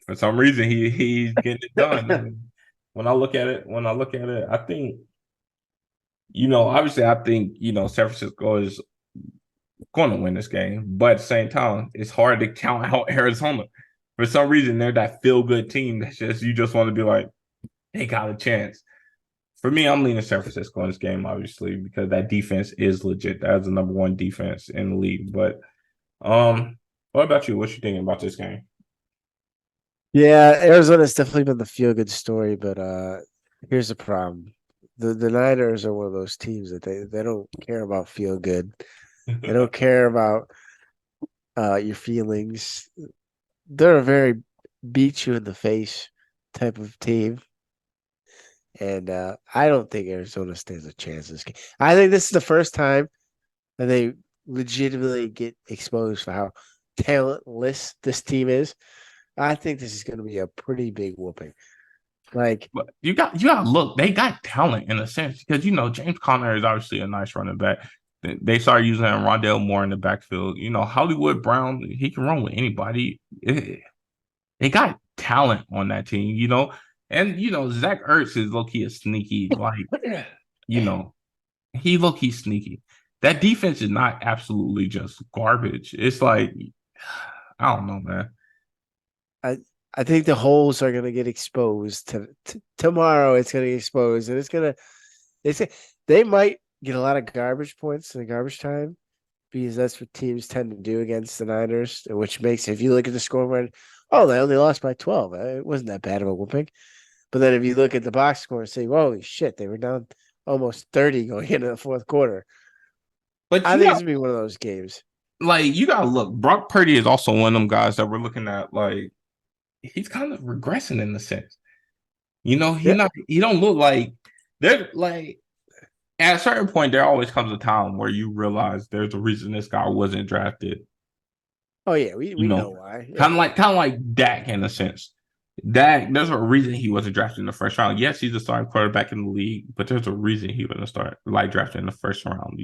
A: For some reason he's getting it done. When I look at it, I think obviously I think San Francisco is going to win this game, but at the same time, it's hard to count out Arizona. For some reason, they're that feel good team that's just you just want to be like, they got a chance. For me, I'm leaning San Francisco in this game, obviously, because that defense is legit. That's the number one defense in the league. But what about you? What you thinking about this game?
B: Yeah, Arizona's definitely been the feel good story, but here's the problem. The Niners are one of those teams that they don't care about feel good. They don't care about your feelings. They're a very beat you in the face type of team. And I don't think Arizona stands a chance this game. I think this is the first time that they legitimately get exposed for how talentless this team is. I think this is going to be a pretty big whooping. Like,
A: But you got to look. They got talent in a sense because James Conner is obviously a nice running back. They started using Rondell Moore in the backfield. Hollywood Brown, he can run with anybody. They got talent on that team. And Zach Ertz is low key a sneaky, you know, he low key sneaky. That defense is not absolutely just garbage. It's like I don't know, man.
B: I I think the holes are going to get exposed tomorrow. It's going to get exposed, and they say they might get a lot of garbage points in the garbage time because that's what teams tend to do against the Niners, which makes if you look at the scoreboard, oh, they only lost by 12. It wasn't that bad of a whooping. But then if you look at the box score and say, holy shit, they were down almost 30 going into the fourth quarter.
A: But
B: I think it's gonna be one of those games.
A: you gotta look. Brock Purdy is also one of them guys that we're looking at. Like he's kind of regressing in the sense.
B: Yeah.
A: He don't look like they're like at a certain point. There always comes a time where you realize there's a reason this guy wasn't drafted.
B: Oh yeah, we know why. Yeah.
A: Kind of like Dak in a sense. Dak, there's a reason he wasn't drafted in the first round. Yes, he's a starting quarterback in the league, but there's a reason he wasn't drafted in the first round.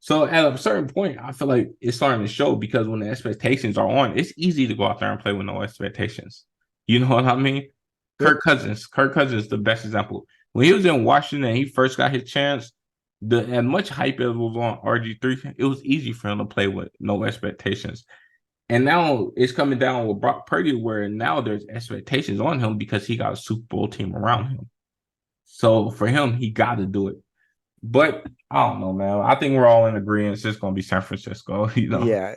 A: So at a certain point, I feel like it's starting to show because when the expectations are on, it's easy to go out there and play with no expectations. You know what I mean?
B: Yep.
A: Kirk Cousins is the best example. When he was in Washington and he first got his chance, as much hype as was on RG3, it was easy for him to play with no expectations. And now it's coming down with Brock Purdy, where now there's expectations on him because he got a Super Bowl team around him. So for him, he got to do it. But I don't know, man. I think we're all in agreement. It's going to be San Francisco.
B: Yeah.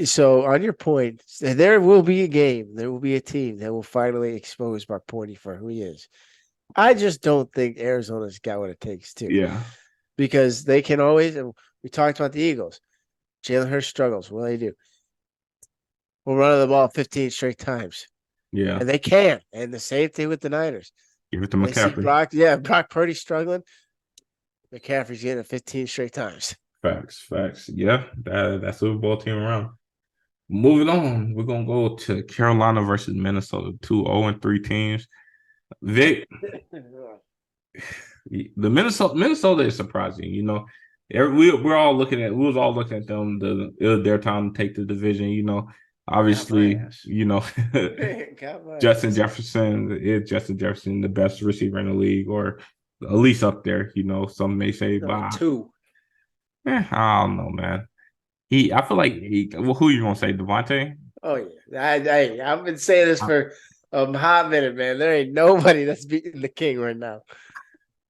B: So on your point, there will be a game. There will be a team that will finally expose Brock Purdy for who he is. I just don't think Arizona's got what it takes to.
A: Yeah.
B: Because they can always. We talked about the Eagles. Jalen Hurts struggles. What do they do? We'll run the ball 15 straight times.
A: Yeah.
B: And they can. And the same thing with the Niners.
A: Give it to
B: They see
A: McCaffrey.
B: Brock Purdy struggling. McCaffrey's getting it 15 straight times.
A: Facts. Yeah, that Super Bowl team around. Moving on, we're gonna go to Carolina versus Minnesota, 2-0-3 teams. Vic, the Minnesota is surprising. We're all looking at we was all looking at them. It was their time to take the division. Obviously, Justin Jefferson, the best receiver in the league, or at least up there. Some may say by
B: two.
A: I don't know, man. I feel like who you gonna say, Devontae?
B: Oh yeah, I've been saying this for a hot minute, man. There ain't nobody that's beating the king right now.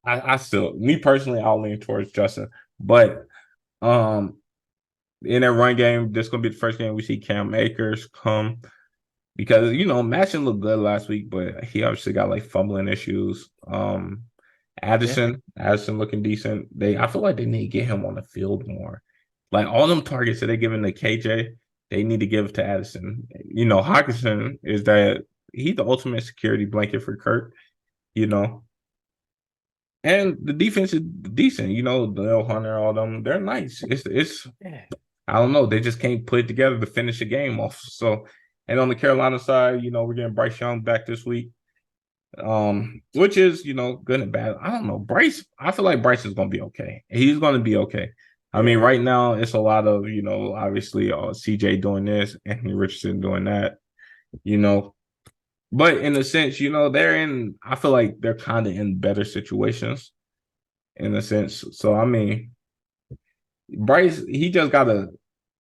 A: Me personally, I'll lean towards Justin, but in that run game, this is gonna be the first game we see Cam Akers come because Madison looked good last week, but he obviously got like fumbling issues. Addison looking decent. I feel like they need to get him on the field more. Like all them targets that they giving to KJ, they need to give to Addison. Hawkinson is that he's the ultimate security blanket for Kirk. And the defense is decent. You know, Dale Hunter, all them, they're nice. It's
B: Yeah.
A: I don't know. They just can't put it together to finish the game off. So, and on the Carolina side, you know, we're getting Bryce Young back this week. Which is, you know, good and bad. I don't know. Bryce, I feel like Bryce is gonna be okay. He's gonna be okay. I mean,
B: Yeah.
A: right now it's a lot of, you know, obviously CJ doing this, Anthony Richardson doing that, you know. But in a sense, you know, I feel like they're kind of in better situations in a sense. So I mean, Bryce, he just gotta.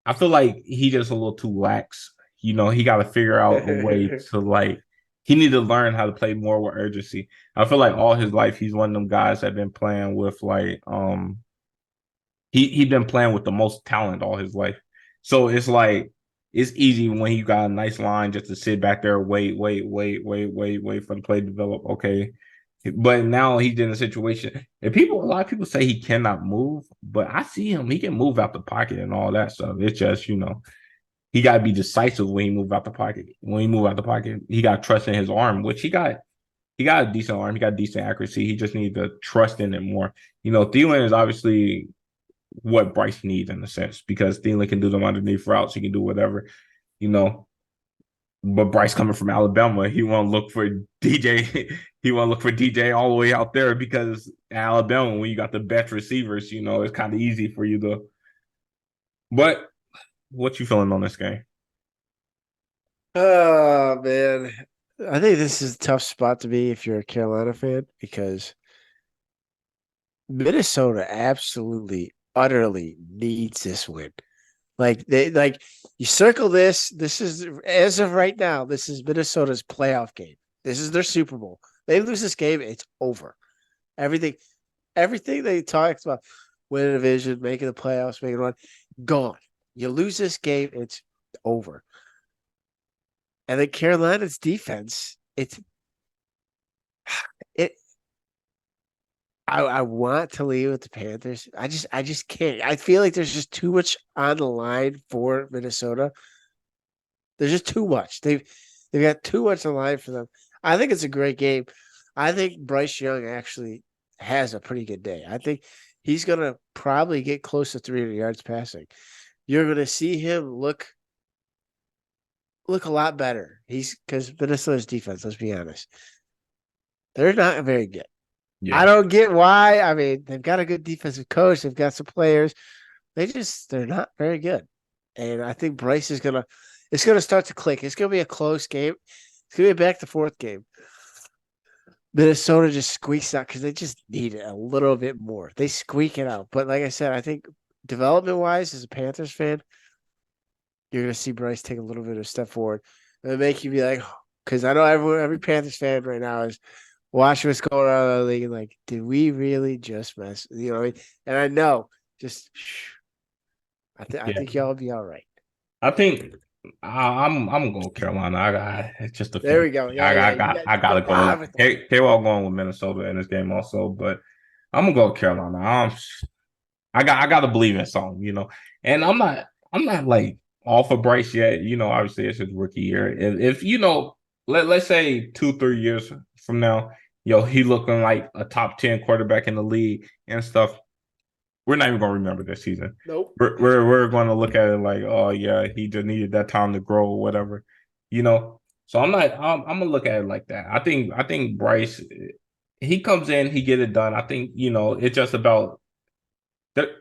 A: I feel like he just a little too lax. You know, he got to figure out a way to like. He need to learn how to play more with urgency. I feel like all his life he's one of them guys that been playing with like he been playing with the most talent all his life. So it's like it's easy when you got a nice line just to sit back there, wait for the play to develop. Okay. But now he's in a situation. A lot of people say he cannot move, but I see him. He can move out the pocket and all that stuff. It's just, you know, he got to be decisive when he move out the pocket. When he move out the pocket, he got to trust in his arm, which he got. He got a decent arm. He got decent accuracy. He just needs to trust in it more. You know, Thielen is obviously what Bryce needs in a sense because Thielen can do them underneath routes. He can do whatever, you know. But Bryce coming from Alabama, he want to look for DJ. He want to look for DJ all the way out there because Alabama, when you got the best receivers, you know, it's kind of easy for you to. But what you feeling on this game?
B: Oh man. I think this is a tough spot to be if you're a Carolina fan because Minnesota absolutely, utterly needs this win. Like you circle this. This is as of right now. This is Minnesota's playoff game. This is their Super Bowl. They lose this game, it's over. Everything, everything they talked about, winning a division, making the playoffs, making one, gone. You lose this game, it's over. And then Carolina's defense, it. I want to leave with the Panthers. I just can't. I feel like there's just too much on the line for Minnesota. There's just too much. They've got too much on the line for them. I think it's a great game. I think Bryce Young actually has a pretty good day. I think he's gonna probably get close to 300 yards passing. You're gonna see him look a lot better. He's because Minnesota's defense. Let's be honest, they're not very good. I
A: Yeah,
B: don't get why. I mean, they've got a good defensive coach. They've got some players. They're not very good. And I think Bryce is gonna it's gonna start to click. It's gonna be a close game. It's gonna be a back to forth game. Minnesota just squeaks out because they just need it a little bit more. They squeak it out. But like I said, I think development wise, as a Panthers fan, you're gonna see Bryce take a little bit of a step forward. And make you be like, because I know every Panthers fan right now is watching what's going on in the league and like, did we really just mess? You know what I mean? And I know, just I
A: yeah.
B: think y'all will be all right.
A: I think I'm gonna go Carolina. I got it's just a
B: There
A: feeling.
B: we go. Yeah, yeah.
A: I
B: You
A: gotta
B: got
A: go.
B: everything.
A: K-Wall going with Minnesota in this game also, but I'm gonna go Carolina. I gotta believe in something, you know. And I'm not like all for Bryce yet. You know, obviously it's his rookie year. If you know, let's say 2, 3 years from now, yo, he looking like a top 10 quarterback in the league and stuff. We're not even gonna remember this season.
B: Nope, that's right.
A: We're gonna look at it like, oh yeah, he just needed that time to grow or whatever, you know. So I'm gonna look at it like that. I think Bryce, he comes in, he get it done. I think you know it's just about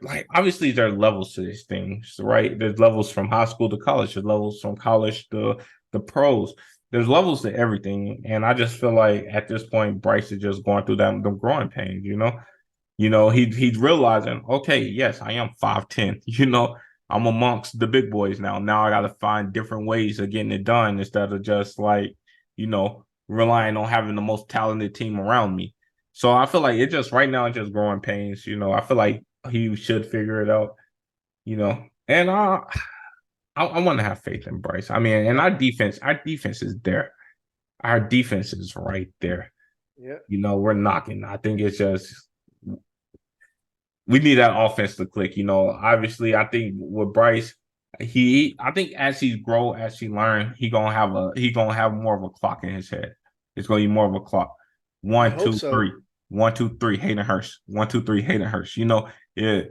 A: like obviously there are levels to these things, right? There's levels from high school to college. There's levels from college to the pros. There's levels to everything, and I just feel like at this point Bryce is just going through them the growing pains, you know. You know, he's realizing, okay, yes, I am 5'10. You know, I'm amongst the big boys now. Now I gotta find different ways of getting it done instead of just like, you know, relying on having the most talented team around me. So I feel like it just right now it's just growing pains. You know, I feel like he should figure it out, you know. And I want to have faith in Bryce. I mean, and
B: Yep.
A: our defense is there. Our defense is right there.
B: Yep.
A: You know, we're knocking. I think it's just we need that offense to click. You know, obviously, I think with Bryce, I think as he grow, as he learn, he gonna have more of a clock in his head. It's gonna be more of a clock.
B: I
A: One,
B: hope
A: two,
B: so.
A: three. One, two, three, Hayden Hurst. One, two, three, Hayden Hurst. Yeah.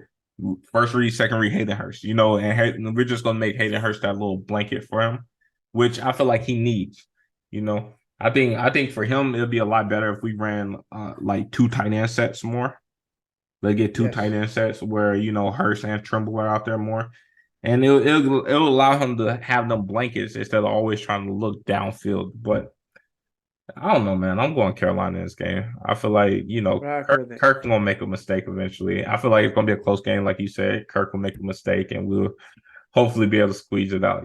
A: First read, second read, Hayden Hurst. And we're just gonna make Hayden Hurst that little blanket for him, which I feel like he needs. I think for him it'll be a lot better if we ran like two tight end sets more. They get two tight
B: Yes.
A: end sets where Hurst and Trimble are out there more, and it'll allow him to have them blankets instead of always trying to look downfield. But I don't know, man. I'm going Carolina in this game. I feel like
B: Rock
A: Kirk,
B: with it.
A: Kirk gonna make a mistake eventually. I feel like it's gonna be a close game, like you said. Kirk will make a mistake, and we'll hopefully be able to squeeze it out.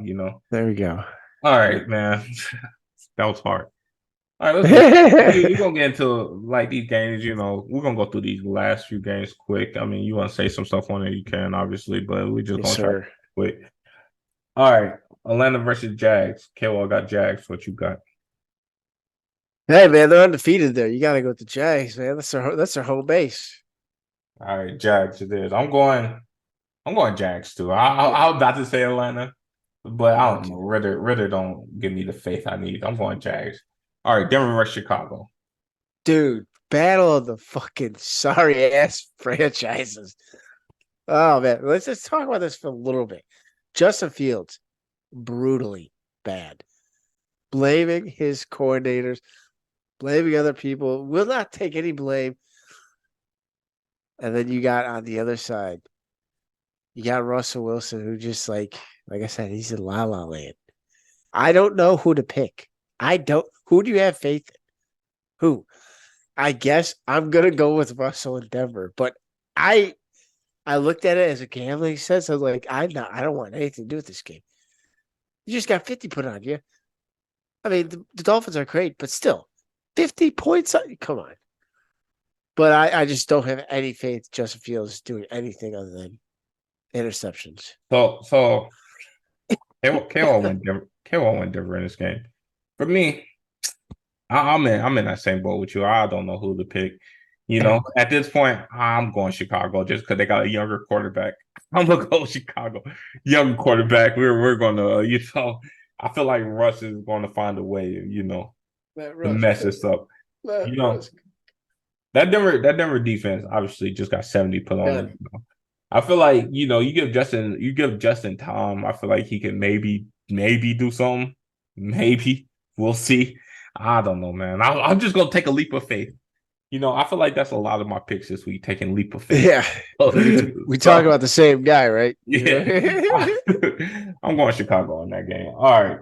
B: There we go.
A: All right, man. That was hard. All right, let's get. We're gonna get into like these games. We're gonna go through these last few games quick. I mean, you want to say some stuff on it, you can obviously, but we just
B: Yes,
A: gonna try to
B: sir.
A: quick. All right, Atlanta versus Jags. Kawal got Jags. What you got?
B: Hey man, they're undefeated there. You gotta go with the Jags, man. That's their home base.
A: All right, Jags. It is. I'm going Jags too. I was about to say Atlanta, but I don't know. Ritter don't give me the faith I need. I'm going Jags. All right, Denver versus Chicago.
B: Dude, battle of the fucking sorry ass franchises. Oh man, let's just talk about this for a little bit. Justin Fields, brutally bad. Blaming his coordinators, blaming other people, will not take any blame. And then you got on the other side, you got Russell Wilson, who just like I said, he's in la la land. I don't know who to pick. I don't. Who do you have faith in? Who? I guess I'm gonna go with Russell in Denver, but I looked at it as a gambling sense. I was like, I don't want anything to do with this game. You just got 50 put on you. I mean, the Dolphins are great, but still, 50 points. Come on. But I just don't have any faith Justin Fields doing anything other than interceptions.
A: So KO went Denver. KO went Denver in this game. For me, I'm in that same boat with you. I don't know who to pick. At this point, I'm going Chicago just because they got a younger quarterback. I'm gonna go Chicago, young quarterback. We're gonna, I feel like Russ is going to find a way,
B: Matt
A: to
B: Russ,
A: mess this up.
B: Matt
A: You know
B: Russ.
A: that Denver defense obviously just got 70 put on
B: Done.
A: them. I feel like you give Justin time. I feel like he can maybe do something. Maybe we'll see. I don't know, man. I'm just gonna take a leap of faith. I feel like that's a lot of my picks this week, taking leap of faith.
B: Yeah. We talk
A: So
B: about the same guy, right?
A: yeah, I'm going Chicago in that game. All right,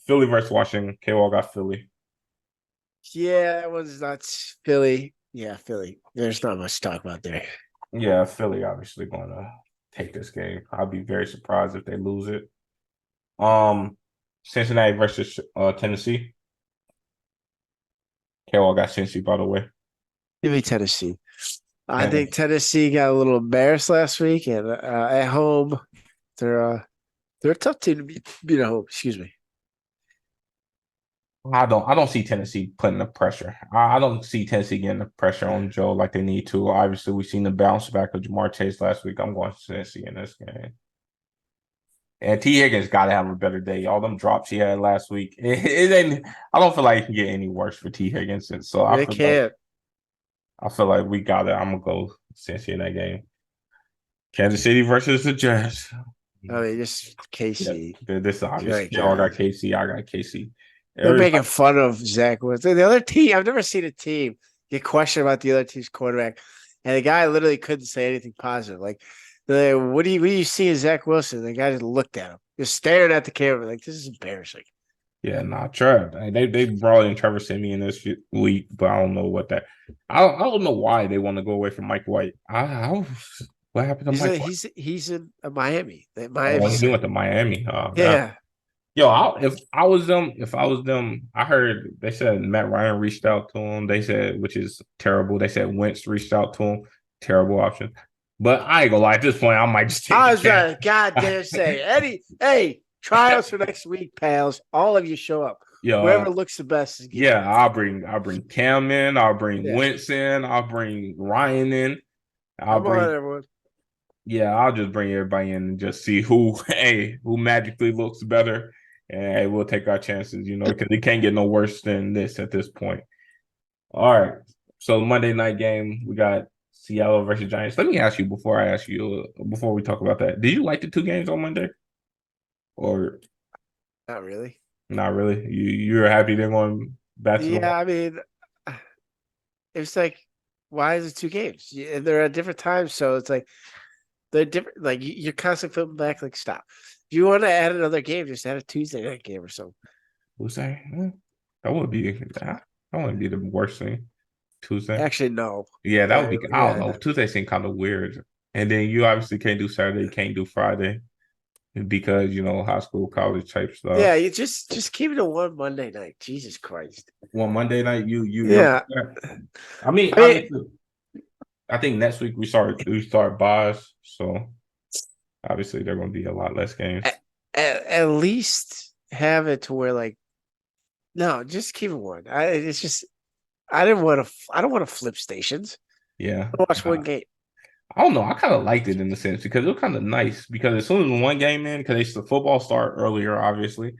A: Philly versus Washington. K-Wall got Philly.
B: Yeah, that was not Philly. Yeah, Philly. There's not much to talk about there.
A: Yeah, Philly obviously going to take this game. I'll be very surprised if they lose it. Cincinnati versus Tennessee. K-Wall got Cincy, by the way.
B: Give me Tennessee. I
A: And
B: think Tennessee got a little embarrassed last week, and at home, they're a tough team to beat at home. Excuse me.
A: I don't see Tennessee putting the pressure. I don't see Tennessee getting the pressure on Joe like they need to. Obviously, we've seen the bounce back of Jamar Chase last week. I'm going Tennessee in this game. And T. Higgins got to have a better day. All them drops he had last week. It ain't. I don't feel like it can get any worse for T. Higgins. And so
B: They can't.
A: I feel like we got it. I'm gonna go Cincy in that game. Kansas City versus the Jazz.
B: I mean, just KC.
A: Yeah, this is obvious.
B: Great
A: Y'all got
B: God.
A: KC. I got KC.
B: They're making
A: Everybody,
B: fun of Zach Wills. The other team, I've never seen a team get questioned about the other team's quarterback, and the guy literally couldn't say anything positive. Like, what do you see in Zach Wilson? The guy just looked at him, just staring at the camera, like this is embarrassing.
A: yeah, nah, Trev. They brought in Trevor Siemian this week, but I don't know what that. I don't know why they want to go away from Mike White. What happened to Mike White?
B: He's in Miami.
A: Oh,
B: Miami.
A: he went to Miami.
B: Yeah.
A: Yo, if I was them, I heard they said Matt Ryan reached out to him. They said, which is terrible. They said Wentz reached out to him. Terrible option. But I ain't gonna lie. At this point, I might just take
B: I
A: the
B: was
A: chance.
B: goddamn say, Eddie, hey, trials for next week, pals. All of you show up.
A: Yo,
B: Whoever looks the best is getting
A: yeah, I'll bring Cam in. I'll bring
B: Yeah.
A: Wentz in. I'll bring Ryan in. I'll
B: Come on,
A: bring
B: everyone.
A: Yeah, I'll just bring everybody in and just see who magically looks better. And hey, we'll take our chances, because it can't get no worse than this at this point. All right. So Monday night game, we got Seattle versus Giants. Let me ask you before we talk about that. Did you like the two games on Monday, or
B: Not really.
A: not really? You're happy they're going back to the
B: Yeah, I mean, it's like, why is it two games? They're at different times, so it's like they're different. Like you're constantly flipping back. Like, stop. If you want to add another game, just add a Tuesday night game or something.
A: Tuesday? That would be that wouldn't be the worst thing. Tuesday.
B: Actually, no.
A: Yeah, that would be. I don't know.
B: Yeah.
A: Tuesday seemed kind of weird, and then you obviously can't do Saturday, can't do Friday because high school, college type stuff.
B: Yeah, you just keep it to one Monday night. Jesus Christ.
A: Well, Monday night, you okay
B: Yeah.
A: with that? I mean,
B: I mean,
A: obviously, I think next week we start buys, so obviously there are going to be a lot less games.
B: at least have it to where like no, just keep it one. It's just I didn't want to. I don't want to flip stations.
A: Yeah,
B: I watch one game.
A: I don't know. I kind of liked it in the sense because it was kind of nice because as soon as one game in, because the football start earlier, obviously,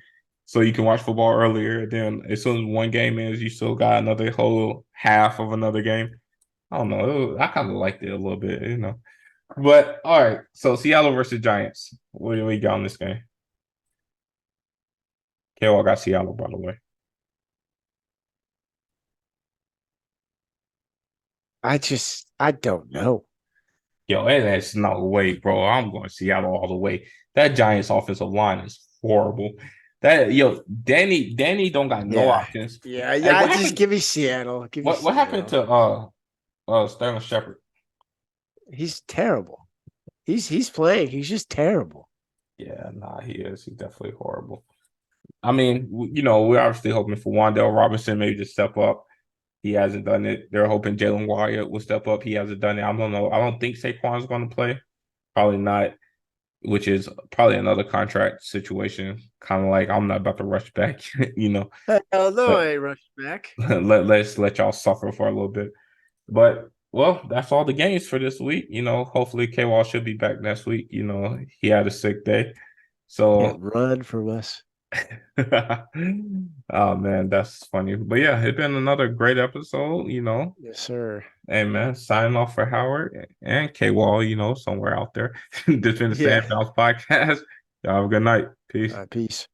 A: so you can watch football earlier. Then as soon as one game is, you still got another whole half of another game. I don't know. I kind of liked it a little bit. But all right, so Seattle versus Giants. What do we got on this game? Kale, I got Seattle, by the way.
B: I don't know.
A: Yo, that's no way, bro. I'm going Seattle all the way. That Giants offensive line is horrible. Danny don't got no
B: Yeah,
A: options.
B: yeah,
A: Hey,
B: yeah. Just give me Seattle. Give me
A: what happened
B: Seattle.
A: to Sterling Shepard?
B: He's terrible. He's playing. He's just terrible.
A: Yeah, nah, he is. He's definitely horrible. I mean, we're obviously hoping for Wandale Robinson maybe to step up. He hasn't done it. They're hoping Jalen Wyatt will step up. He hasn't done it. I don't know. I don't think Saquon's going to play. Probably not, which is probably another contract situation. Kind of like I'm not about to rush back,
B: Hell no,
A: but
B: I ain't rushing back.
A: let's let y'all suffer for a little bit. But well, that's all the games for this week. Hopefully K Wall should be back next week. He had a sick day.
B: Can't
A: So
B: run from us.
A: oh man, that's funny. But yeah, it's been another great episode.
B: Yes, sir.
A: Hey man, signing off for Howard and K Wall, somewhere out there. This been the
B: Yeah.
A: Sam Bounce podcast. Y'all have a good night. Peace.
B: Peace.